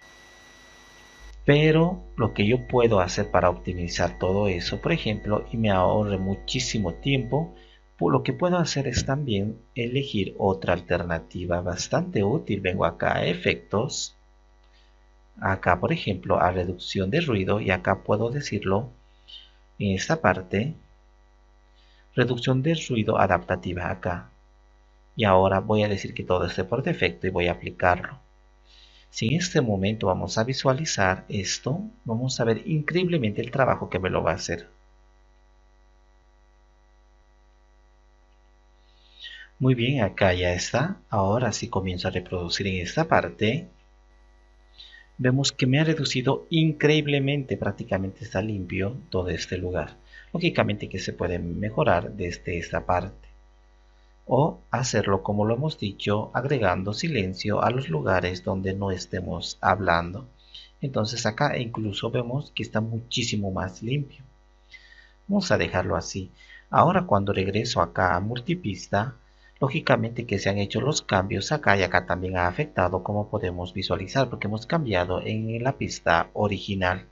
Pero lo que yo puedo hacer para optimizar todo eso, por ejemplo, y me ahorre muchísimo tiempo, pues lo que puedo hacer es también elegir otra alternativa bastante útil. Vengo acá a efectos, acá por ejemplo a reducción de ruido y acá puedo decirlo en esta parte, reducción de ruido adaptativa acá. Y ahora voy a decir que todo esté por defecto y voy a aplicarlo. Si en este momento vamos a visualizar esto, vamos a ver increíblemente el trabajo que me lo va a hacer. Muy bien, acá ya está. Ahora sí comienzo a reproducir en esta parte. Vemos que me ha reducido increíblemente, prácticamente está limpio todo este lugar. Lógicamente que se puede mejorar desde esta parte. O hacerlo como lo hemos dicho, agregando silencio a los lugares donde no estemos hablando. Entonces acá incluso vemos que está muchísimo más limpio. Vamos a dejarlo así. Ahora cuando regreso acá a multipista, lógicamente que se han hecho los cambios acá y acá también ha afectado, como podemos visualizar, porque hemos cambiado en la pista original.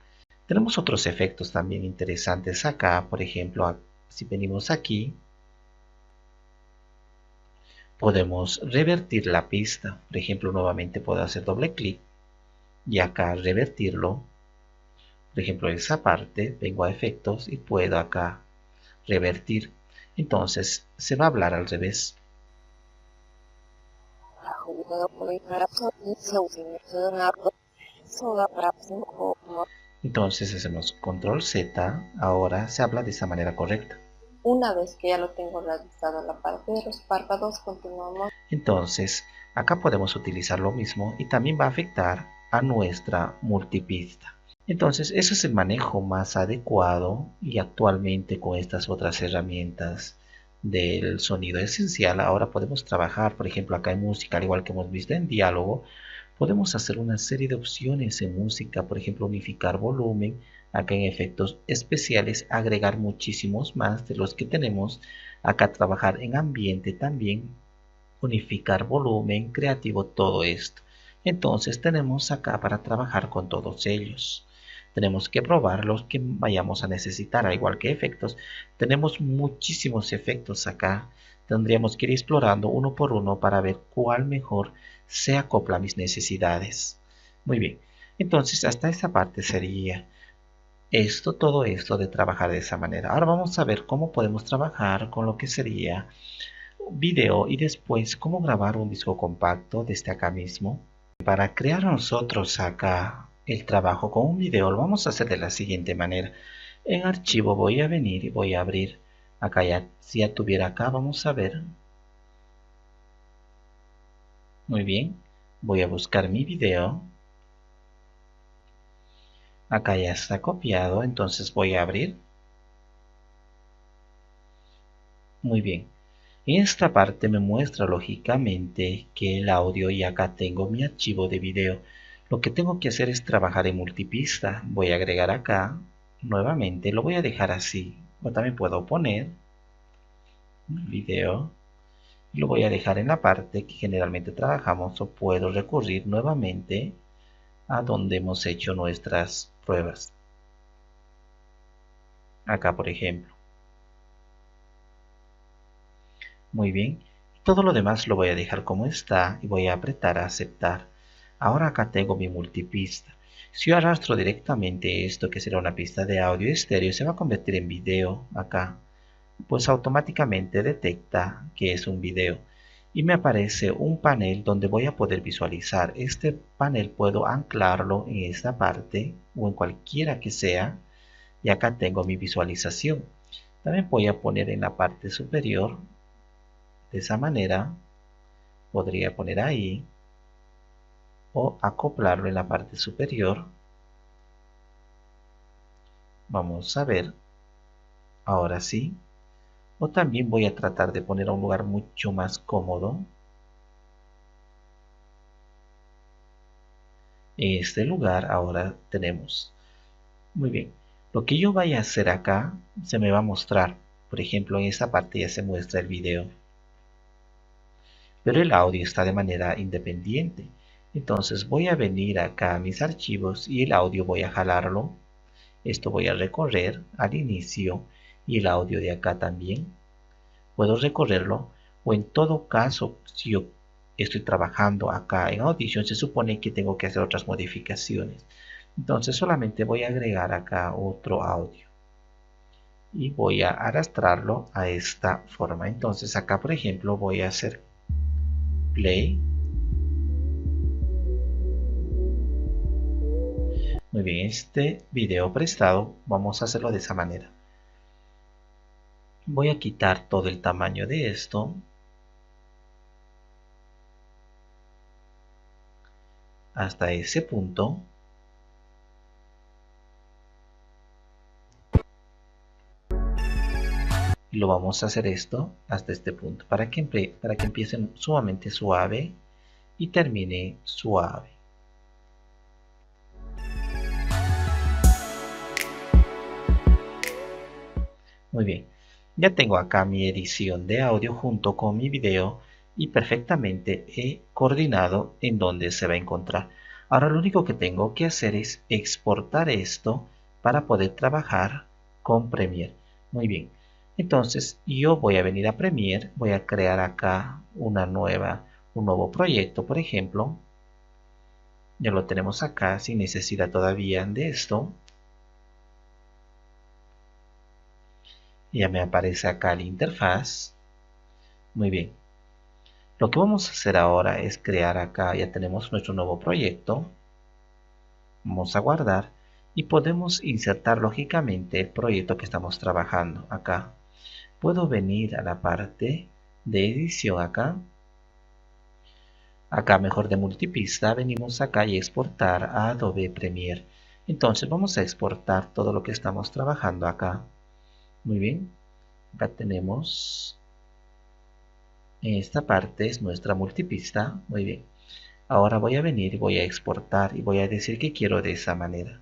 Tenemos otros efectos también interesantes acá, por ejemplo, si venimos aquí, podemos revertir la pista. Por ejemplo, nuevamente puedo hacer doble clic y acá revertirlo. Por ejemplo, esa parte, vengo a efectos y puedo acá revertir. Entonces se va a hablar al revés. Entonces hacemos control Z, ahora se habla de esa manera correcta. Una vez que ya lo tengo realizado la parte de los párpados, continuamos. Entonces acá podemos utilizar lo mismo y también va a afectar a nuestra multipista. Entonces ese es el manejo más adecuado y actualmente con estas otras herramientas del sonido esencial ahora podemos trabajar, por ejemplo acá en música, al igual que hemos visto en diálogo, podemos hacer una serie de opciones en música, por ejemplo unificar volumen, acá en efectos especiales agregar muchísimos más de los que tenemos, acá trabajar en ambiente también, unificar volumen, creativo, todo esto. Entonces tenemos acá para trabajar con todos ellos. Tenemos que probar los que vayamos a necesitar, al igual que efectos. Tenemos muchísimos efectos acá. Tendríamos que ir explorando uno por uno para ver cuál mejor se acopla a mis necesidades. Muy bien, entonces hasta esta parte sería todo esto de trabajar de esa manera. Ahora vamos a ver cómo podemos trabajar con lo que sería video y después cómo grabar un disco compacto desde acá mismo. Para crear nosotros acá el trabajo con un video lo vamos a hacer de la siguiente manera. En archivo voy a venir y voy a abrir acá ya, si ya tuviera acá, vamos a ver. Muy bien, voy a buscar mi video. Acá ya está copiado, entonces voy a abrir. Muy bien. En esta parte me muestra lógicamente que el audio y acá tengo mi archivo de video. Lo que tengo que hacer es trabajar en multipista. Voy a agregar acá, nuevamente lo voy a dejar así. O también puedo poner video y lo voy a dejar en la parte que generalmente trabajamos o puedo recurrir nuevamente a donde hemos hecho nuestras pruebas. Acá por ejemplo. Muy bien, todo lo demás lo voy a dejar como está y voy a apretar a aceptar. Ahora acá tengo mi multipista. Si yo arrastro directamente esto, que será una pista de audio estéreo, se va a convertir en video acá. Pues automáticamente detecta que es un video. Y me aparece un panel donde voy a poder visualizar. Este panel puedo anclarlo en esta parte o en cualquiera que sea. Y acá tengo mi visualización. También voy a poner en la parte superior. De esa manera podría poner ahí o acoplarlo en la parte superior. Vamos a ver. Ahora sí. O también voy a tratar de poner a un lugar mucho más cómodo. En este lugar ahora tenemos. Muy bien. Lo que yo vaya a hacer acá se me va a mostrar. Por ejemplo, en esta parte ya se muestra el video. Pero el audio está de manera independiente. Entonces voy a venir acá a mis archivos y el audio voy a jalarlo. Esto voy a recorrer al inicio y el audio de acá también. Puedo recorrerlo o en todo caso, si yo estoy trabajando acá en Audition, se supone que tengo que hacer otras modificaciones. Entonces solamente voy a agregar acá otro audio. Y voy a arrastrarlo a esta forma. Entonces acá por ejemplo voy a hacer play. Muy bien, este video prestado vamos a hacerlo de esa manera. Voy a quitar todo el tamaño de esto. Hasta ese punto. Y lo vamos a hacer esto hasta este punto para que empiece sumamente suave y termine suave. Muy bien, ya tengo acá mi edición de audio junto con mi video y perfectamente he coordinado en dónde se va a encontrar. Ahora lo único que tengo que hacer es exportar esto para poder trabajar con Premiere. Muy bien, Entonces yo voy a venir a Premiere, voy a crear acá un nuevo proyecto, por ejemplo. Ya lo tenemos acá sin necesidad todavía de esto. Ya me aparece acá la interfaz. Muy bien. Lo que vamos a hacer ahora es crear acá, ya tenemos nuestro nuevo proyecto. Vamos a guardar y podemos insertar lógicamente el proyecto que estamos trabajando acá. Puedo venir a la parte de edición acá. Acá mejor de multipista, venimos acá y exportar a Adobe Premiere. Entonces vamos a exportar todo lo que estamos trabajando acá. Muy bien. Acá tenemos, esta parte es nuestra multipista. Muy bien. Ahora voy a venir, voy a exportar y voy a decir que quiero de esa manera.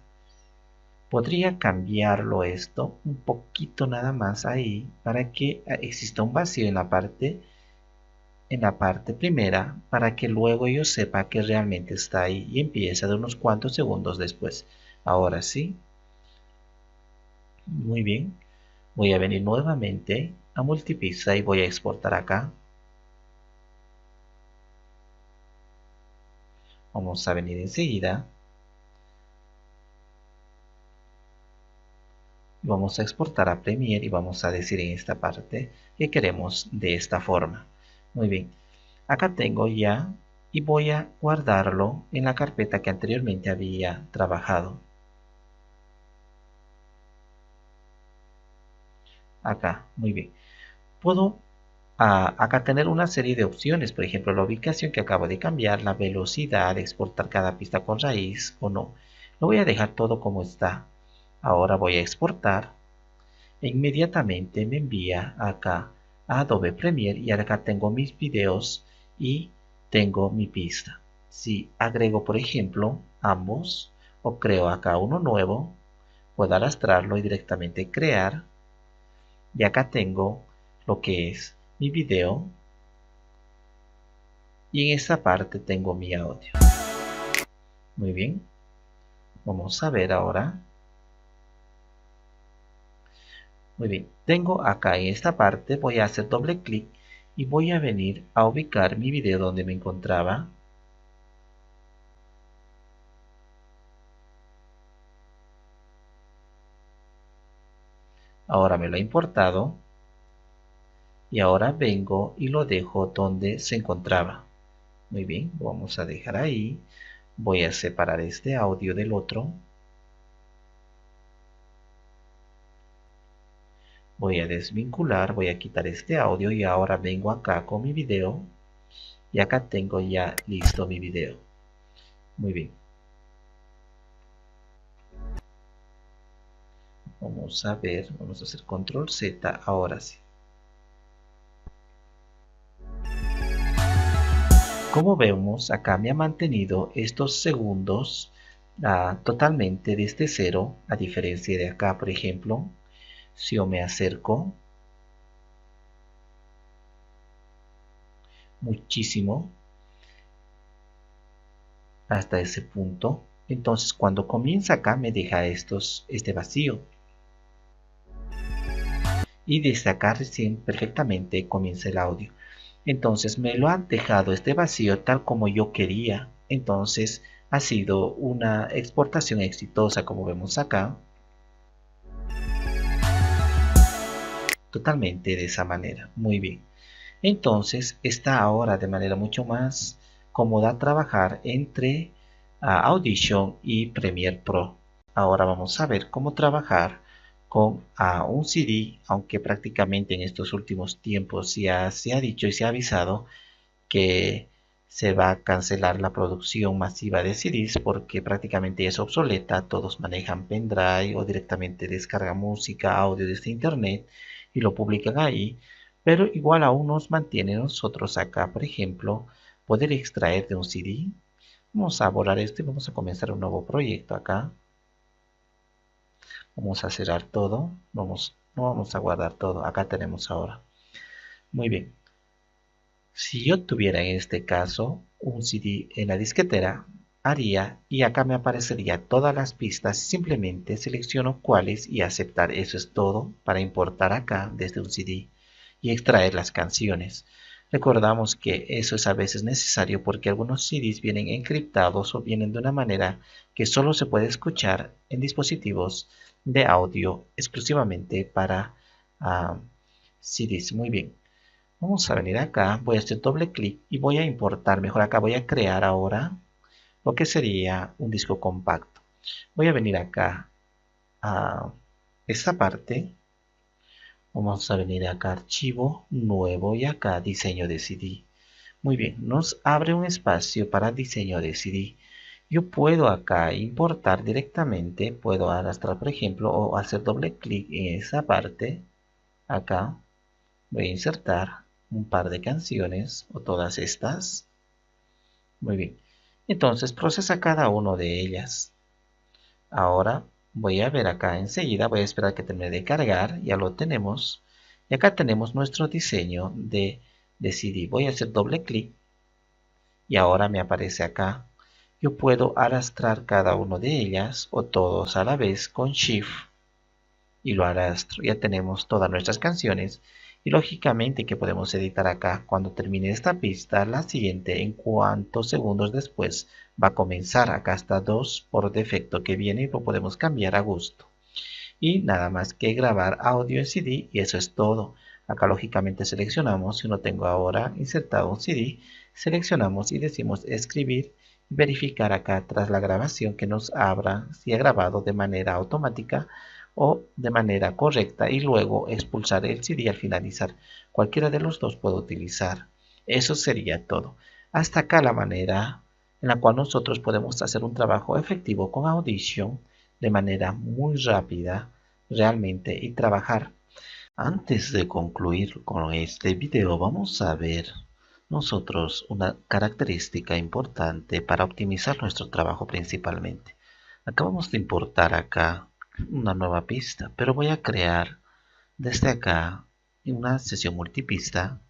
Podría cambiarlo esto un poquito nada más ahí para que exista un vacío en la parte primera, para que luego yo sepa que realmente está ahí y empieza de unos cuantos segundos después. Ahora sí. Muy bien. Voy a venir nuevamente a multipista y voy a exportar acá. Vamos a venir enseguida. Vamos a exportar a Premiere y vamos a decir en esta parte que queremos de esta forma. Muy bien. Acá tengo ya y voy a guardarlo en la carpeta que anteriormente había trabajado. Acá, muy bien. Puedo acá tener una serie de opciones, por ejemplo, la ubicación que acabo de cambiar, la velocidad, exportar cada pista con raíz o no. Lo voy a dejar todo como está. Ahora voy a exportar. E inmediatamente me envía acá a Adobe Premiere y acá tengo mis videos y tengo mi pista. Si agrego, por ejemplo, ambos o creo acá uno nuevo, puedo arrastrarlo y directamente crear. Y acá tengo lo que es mi video y en esta parte tengo mi audio. Muy bien, vamos a ver ahora. Muy bien, tengo acá en esta parte, voy a hacer doble clic y voy a venir a ubicar mi video donde me encontraba. Ahora me lo ha importado y ahora vengo y lo dejo donde se encontraba. Muy bien, lo vamos a dejar ahí. Voy a separar este audio del otro. Voy a desvincular, voy a quitar este audio y ahora vengo acá con mi video. Y acá tengo ya listo mi video. Muy bien. Vamos a ver, vamos a hacer control Z, ahora sí. Como vemos, acá me ha mantenido estos segundos totalmente desde cero, a diferencia de acá, por ejemplo, si yo me acerco muchísimo hasta ese punto, entonces cuando comienza acá me deja este vacío. Y desde acá recién perfectamente comienza el audio. Entonces me lo ha dejado este vacío tal como yo quería. Entonces ha sido una exportación exitosa, como vemos acá. Totalmente de esa manera. Muy bien. Entonces está ahora de manera mucho más cómoda trabajar entre Audition y Premiere Pro. Ahora vamos a ver cómo trabajar con un CD, aunque prácticamente en estos últimos tiempos ya se ha dicho y se ha avisado que se va a cancelar la producción masiva de CDs porque prácticamente es obsoleta. Todos manejan pendrive o directamente descargan música, audio desde internet y lo publican ahí, pero igual aún nos mantiene nosotros acá, por ejemplo, poder extraer de un CD. Vamos a borrar esto y vamos a comenzar un nuevo proyecto acá. Vamos a cerrar todo. No vamos a guardar todo. Acá tenemos ahora. Muy bien. Si yo tuviera en este caso un CD en la disquetera, haría y acá me aparecería todas las pistas. Simplemente selecciono cuáles y aceptar. Eso es todo para importar acá desde un CD y extraer las canciones. Recordamos que eso es a veces necesario porque algunos CDs vienen encriptados o vienen de una manera que solo se puede escuchar en dispositivos de audio exclusivamente para CDs. Muy bien. Vamos a venir acá, voy a hacer doble clic y voy a importar. Mejor acá voy a crear ahora lo que sería un disco compacto. Voy a venir acá a esta parte. Vamos a venir acá archivo, nuevo y acá diseño de CD. Muy bien, nos abre un espacio para diseño de CD. Yo puedo acá importar directamente, puedo arrastrar por ejemplo o hacer doble clic en esa parte. Acá voy a insertar un par de canciones o todas estas. Muy bien, entonces procesa cada una de ellas. Ahora voy a ver acá enseguida, voy a esperar que termine de cargar, ya lo tenemos. Y acá tenemos nuestro diseño de CD. Voy a hacer doble clic y ahora me aparece acá. Yo puedo arrastrar cada una de ellas o todos a la vez con Shift y lo arrastro. Ya tenemos todas nuestras canciones y lógicamente que podemos editar acá. Cuando termine esta pista, la siguiente en cuantos segundos después va a comenzar. Acá está 2 por defecto que viene y lo podemos cambiar a gusto. Y nada más que grabar audio en CD y eso es todo. Acá lógicamente seleccionamos, si no tengo ahora insertado un CD, seleccionamos y decimos escribir y verificar acá tras la grabación que nos abra si ha grabado de manera automática o de manera correcta y luego expulsar el CD al finalizar. Cualquiera de los dos puedo utilizar. Eso sería todo. Hasta acá la manera en la cual nosotros podemos hacer un trabajo efectivo con Audition de manera muy rápida realmente y trabajar. Antes de concluir con este video vamos a ver nosotros una característica importante para optimizar nuestro trabajo principalmente. Acabamos de importar acá una nueva pista, pero voy a crear desde acá una sesión multipista.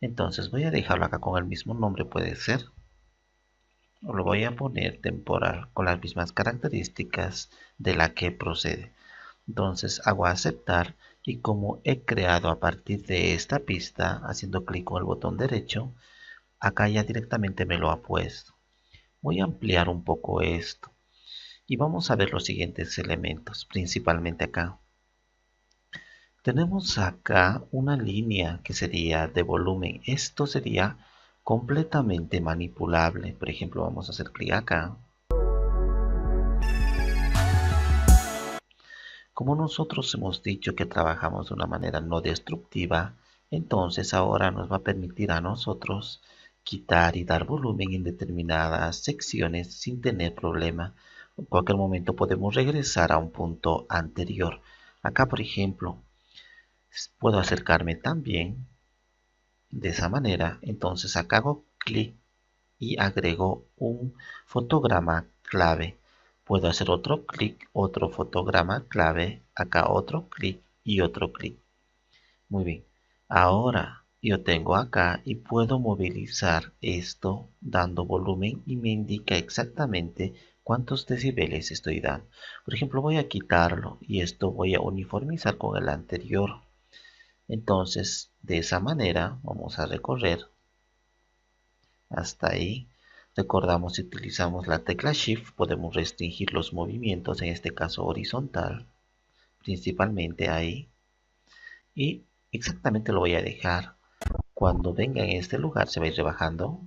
Entonces voy a dejarlo acá con el mismo nombre, puede ser, o lo voy a poner temporal con las mismas características de la que procede. Entonces hago aceptar y como he creado a partir de esta pista haciendo clic con el botón derecho, acá ya directamente me lo ha puesto. Voy a ampliar un poco esto y vamos a ver los siguientes elementos, principalmente acá. Tenemos acá una línea que sería de volumen. Esto sería completamente manipulable. Por ejemplo, vamos a hacer clic acá. Como nosotros hemos dicho que trabajamos de una manera no destructiva, entonces ahora nos va a permitir a nosotros quitar y dar volumen en determinadas secciones sin tener problema. En cualquier momento podemos regresar a un punto anterior. Acá, por ejemplo, puedo acercarme también de esa manera. Entonces acá hago clic y agrego un fotograma clave. Puedo hacer otro clic, otro fotograma clave, acá otro clic y otro clic. Muy bien, ahora yo tengo acá y puedo movilizar esto dando volumen y me indica exactamente cuántos decibeles estoy dando. Por ejemplo, voy a quitarlo y esto voy a uniformizar con el anterior. Entonces, de esa manera vamos a recorrer hasta ahí. Recordamos, si utilizamos la tecla Shift, podemos restringir los movimientos, en este caso horizontal, principalmente ahí. Y exactamente lo voy a dejar. Cuando venga en este lugar se va a ir rebajando.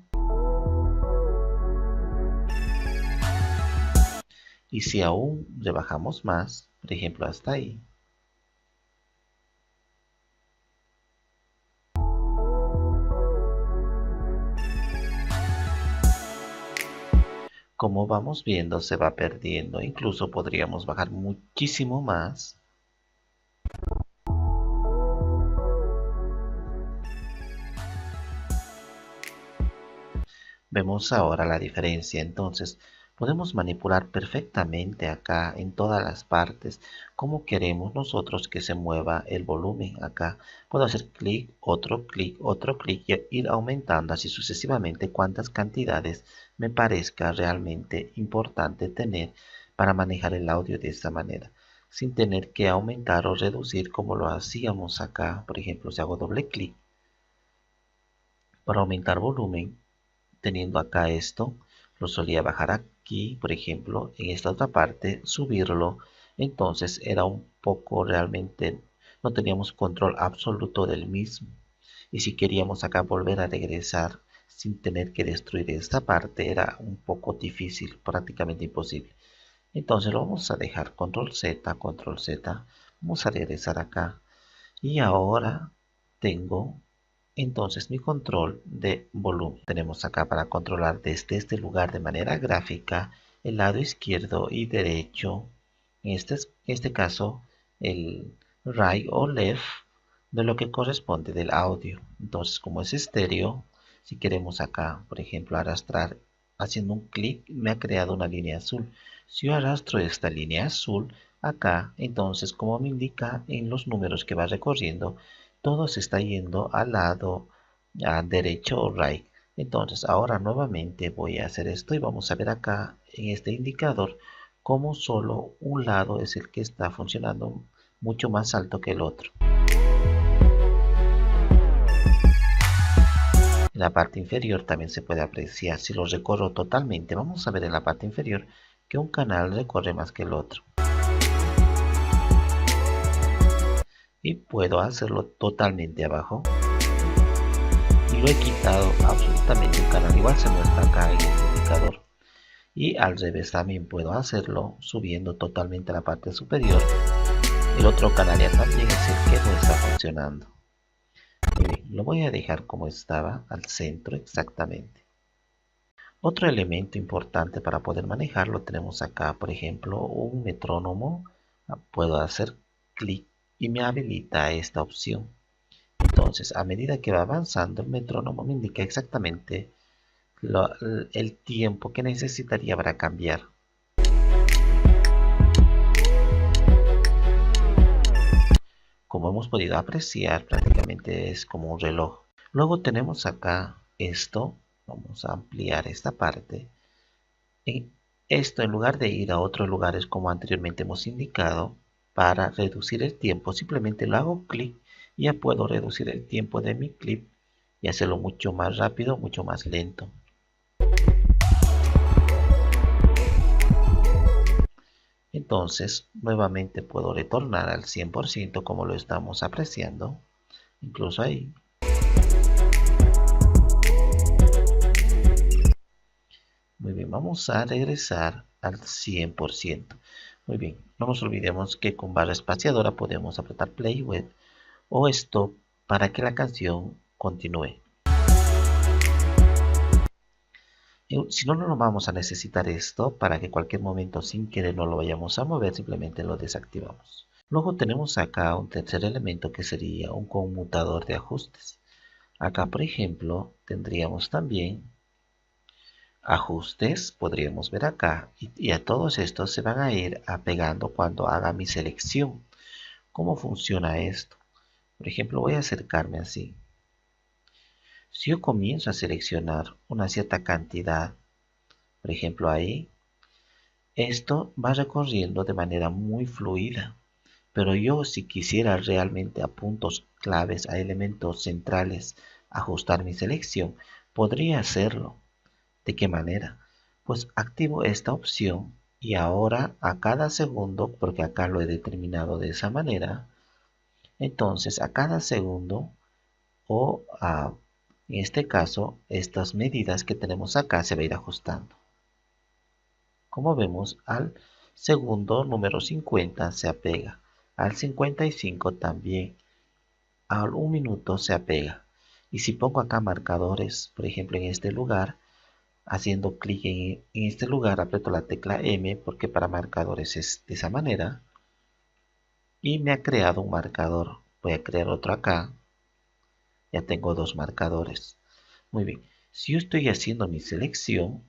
Y si aún rebajamos más, por ejemplo hasta ahí, como vamos viendo se va perdiendo. Incluso podríamos bajar muchísimo más. Vemos ahora la diferencia. Entonces podemos manipular perfectamente acá en todas las partes como queremos nosotros que se mueva el volumen acá. Puedo hacer clic, otro clic y ir aumentando así sucesivamente cuantas cantidades me parezca realmente importante tener para manejar el audio de esta manera, sin tener que aumentar o reducir como lo hacíamos acá. Por ejemplo, si hago doble clic para aumentar volumen, teniendo acá esto, lo solía bajar aquí, por ejemplo, en esta otra parte, subirlo, entonces era un poco realmente, no teníamos control absoluto del mismo. Y si queríamos acá volver a regresar sin tener que destruir esta parte, era un poco difícil, prácticamente imposible. Entonces lo vamos a dejar control Z, vamos a regresar acá. Y ahora tengo entonces mi control de volumen. Tenemos acá para controlar desde este lugar de manera gráfica el lado izquierdo y derecho. En este caso el right o left de lo que corresponde del audio. Entonces como es estéreo, si queremos acá por ejemplo arrastrar haciendo un clic me ha creado una línea azul. Si yo arrastro esta línea azul acá, entonces como me indica en los números que va recorriendo, todo se está yendo al lado derecho o right. Entonces ahora nuevamente voy a hacer esto y vamos a ver acá en este indicador cómo solo un lado es el que está funcionando mucho más alto que el otro. En la parte inferior también se puede apreciar si lo recorro totalmente. Vamos a ver en la parte inferior que un canal recorre más que el otro. Y puedo hacerlo totalmente abajo. Y lo he quitado absolutamente un canal. Igual se muestra acá en este indicador. Y al revés también puedo hacerlo subiendo totalmente a la parte superior. El otro canal ya también es el que no está funcionando. Muy bien, lo voy a dejar como estaba, al centro exactamente. Otro elemento importante para poder manejarlo tenemos acá, por ejemplo, un metrónomo. Puedo hacer clic y me habilita esta opción. Entonces, a medida que va avanzando, el metrónomo me indica exactamente el tiempo que necesitaría para cambiar. Como hemos podido apreciar, prácticamente es como un reloj. Luego tenemos acá esto. Vamos a ampliar esta parte. Esto en lugar de ir a otros lugares como anteriormente hemos indicado, para reducir el tiempo, simplemente lo hago clic y ya puedo reducir el tiempo de mi clip y hacerlo mucho más rápido, mucho más lento. Entonces, nuevamente puedo retornar al 100% como lo estamos apreciando, incluso ahí. Muy bien, vamos a regresar al 100%. Muy bien, no nos olvidemos que con barra espaciadora podemos apretar play web o stop para que la canción continúe. Si no, no vamos a necesitar esto para que cualquier momento sin querer no lo vayamos a mover, simplemente lo desactivamos. Luego tenemos acá un tercer elemento que sería un conmutador de ajustes. Acá, por ejemplo, tendríamos también ajustes, podríamos ver acá, y a todos estos se van a ir apegando cuando haga mi selección. ¿Cómo funciona esto? Por ejemplo, voy a acercarme así. Si yo comienzo a seleccionar una cierta cantidad, por ejemplo ahí, esto va recorriendo de manera muy fluida. Pero yo si quisiera realmente a puntos claves, a elementos centrales, ajustar mi selección, podría hacerlo. ¿De qué manera? Pues activo esta opción y ahora a cada segundo, porque acá lo he determinado de esa manera, entonces a cada segundo o en este caso estas medidas que tenemos acá se va a ir ajustando. Como vemos, al segundo número 50 se apega, al 55 también, al 1 minuto se apega. Y si pongo acá marcadores, por ejemplo en este lugar, haciendo clic en este lugar, aprieto la tecla M porque para marcadores es de esa manera. Y me ha creado un marcador. Voy a crear otro acá. Ya tengo dos marcadores. Muy bien. Si yo estoy haciendo mi selección,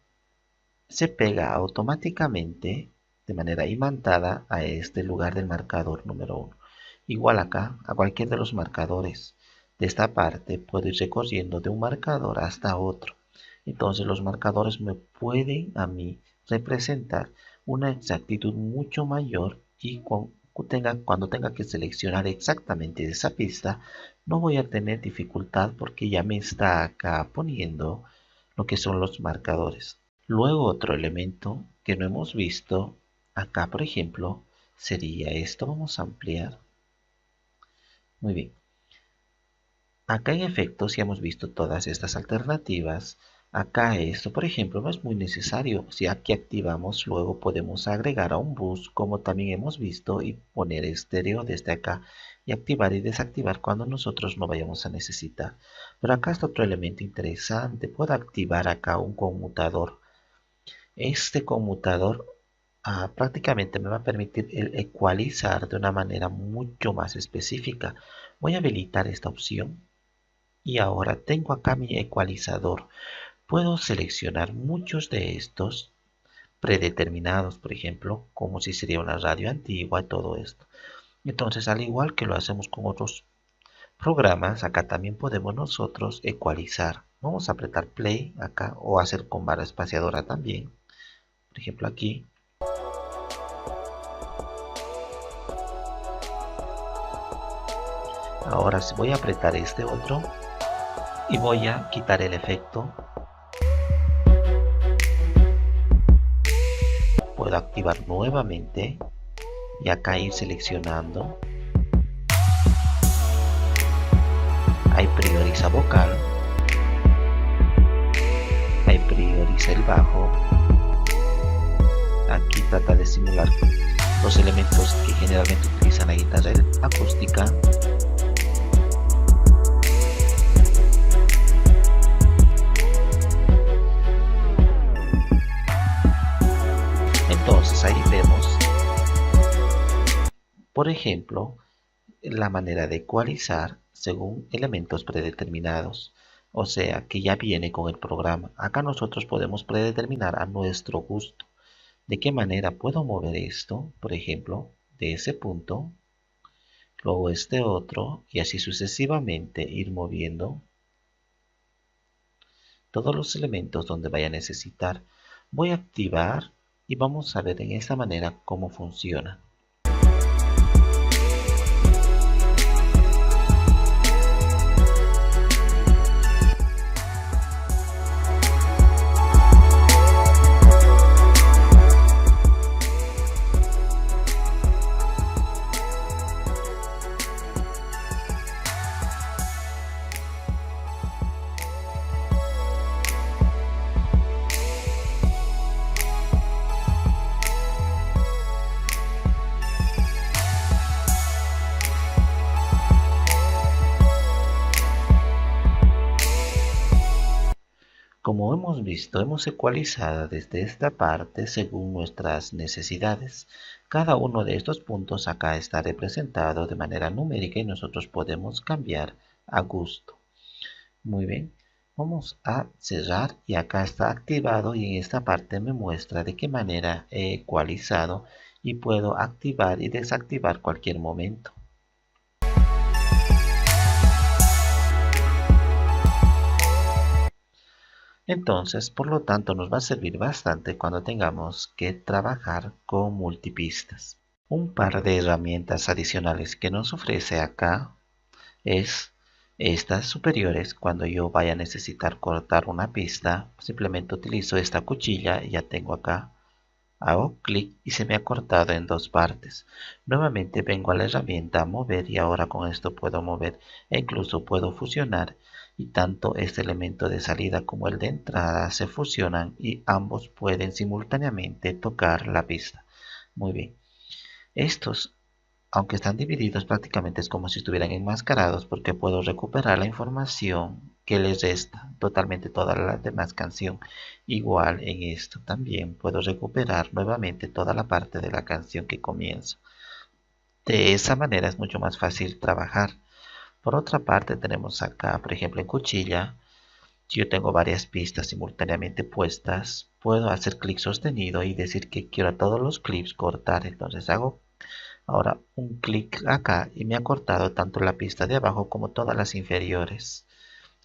se pega automáticamente de manera imantada a este lugar del marcador número 1. Igual acá, a cualquier de los marcadores de esta parte puedo ir recorriendo de un marcador hasta otro. Entonces los marcadores me pueden a mí representar una exactitud mucho mayor y cuando tenga que seleccionar exactamente esa pista, no voy a tener dificultad porque ya me está acá poniendo lo que son los marcadores. Luego otro elemento que no hemos visto acá, por ejemplo, sería esto. Vamos a ampliar. Muy bien. Acá en efecto, si hemos visto todas estas alternativas, acá esto, por ejemplo, no es muy necesario. Si aquí activamos, luego podemos agregar a un bus, como también hemos visto, y poner estéreo desde acá y activar y desactivar cuando nosotros no vayamos a necesitar. Pero acá está otro elemento interesante. Puedo activar acá un conmutador. Este conmutador prácticamente me va a permitir el ecualizar de una manera mucho más específica. Voy a habilitar esta opción y ahora tengo acá mi ecualizador. Puedo seleccionar muchos de estos predeterminados, por ejemplo, como si sería una radio antigua y todo esto. Entonces, al igual que lo hacemos con otros programas, acá también podemos nosotros ecualizar. Vamos a apretar play acá o hacer con barra espaciadora también. Por ejemplo, aquí. Ahora voy a apretar este otro y voy a quitar el efecto. Puedo activar nuevamente y acá ir seleccionando. Ahí prioriza vocal. Ahí prioriza el bajo. Aquí trata de simular los elementos que generalmente utilizan la guitarra acústica. Entonces ahí vemos, por ejemplo, la manera de ecualizar según elementos predeterminados. O sea que ya viene con el programa. Acá nosotros podemos predeterminar a nuestro gusto. ¿De qué manera puedo mover esto? Por ejemplo, de ese punto, luego este otro y así sucesivamente ir moviendo todos los elementos donde vaya a necesitar. Voy a activar y vamos a ver en esta manera cómo funciona. Como hemos visto, hemos ecualizado desde esta parte según nuestras necesidades. Cada uno de estos puntos acá está representado de manera numérica y nosotros podemos cambiar a gusto. Muy bien, vamos a cerrar y acá está activado y en esta parte me muestra de qué manera he ecualizado y puedo activar y desactivar cualquier momento. Entonces, por lo tanto, nos va a servir bastante cuando tengamos que trabajar con multipistas. Un par de herramientas adicionales que nos ofrece acá es estas superiores. Cuando yo vaya a necesitar cortar una pista, simplemente utilizo esta cuchilla y ya tengo acá. Hago clic y se me ha cortado en dos partes. Nuevamente vengo a la herramienta mover y ahora con esto puedo mover e incluso puedo fusionar. Y tanto este elemento de salida como el de entrada se fusionan y ambos pueden simultáneamente tocar la pista. Muy bien. Estos, aunque están divididos, prácticamente es como si estuvieran enmascarados porque puedo recuperar la información que les resta totalmente toda la demás canción. Igual en esto también puedo recuperar nuevamente toda la parte de la canción que comienza. De esa manera es mucho más fácil trabajar. Por otra parte tenemos acá, por ejemplo en cuchilla, Si yo tengo varias pistas simultáneamente puestas, puedo hacer clic sostenido y decir que quiero a todos los clips cortar. Entonces hago ahora un clic acá y me ha cortado tanto la pista de abajo como todas las inferiores.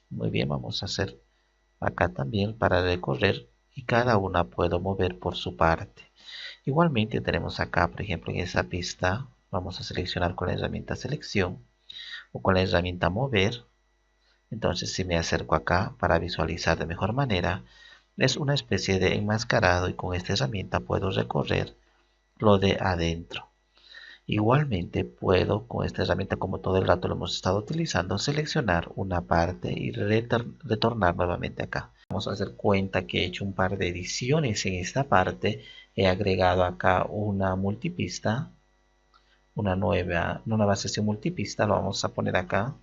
Muy bien, vamos a hacer acá también para recorrer y cada una puedo mover por su parte. Igualmente tenemos acá, por ejemplo, en esa pista, vamos a seleccionar con la herramienta selección o con la herramienta mover. Entonces si me acerco acá para visualizar de mejor manera, es una especie de enmascarado y con esta herramienta puedo recorrer lo de adentro. Igualmente puedo con esta herramienta, como todo el rato lo hemos estado utilizando, seleccionar una parte y retornar nuevamente acá. Vamos a hacer cuenta que he hecho un par de ediciones en esta parte. He agregado acá una multipista, una nueva sesión multipista, lo vamos a poner acá.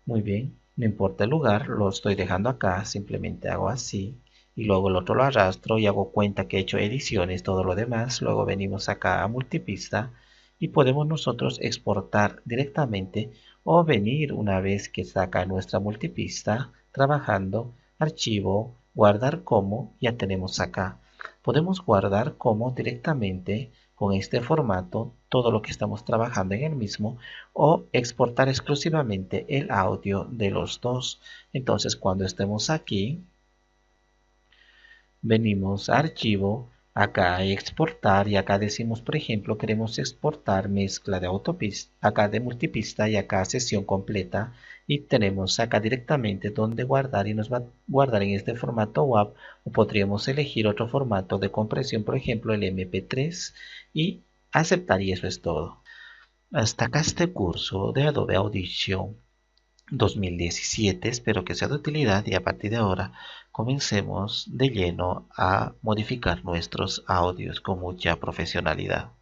Muy bien, no importa el lugar, lo estoy dejando acá, simplemente hago así. Y luego el otro lo arrastro y hago cuenta que he hecho ediciones, todo lo demás. Luego venimos acá a multipista y podemos nosotros exportar directamente o venir una vez que saca nuestra multipista, trabajando, archivo, guardar como, ya tenemos acá. Podemos guardar como directamente con este formato todo lo que estamos trabajando en el mismo o exportar exclusivamente el audio de los dos. Entonces cuando estemos aquí, venimos a archivo, acá a exportar y acá decimos, por ejemplo, queremos exportar mezcla de autopista, acá de multipista y acá sesión completa y tenemos acá directamente donde guardar y nos va a guardar en este formato WAV o podríamos elegir otro formato de compresión, por ejemplo el MP3 y aceptar y eso es todo. Hasta acá este curso de Adobe Audition 2017, espero que sea de utilidad y a partir de ahora comencemos de lleno a modificar nuestros audios con mucha profesionalidad.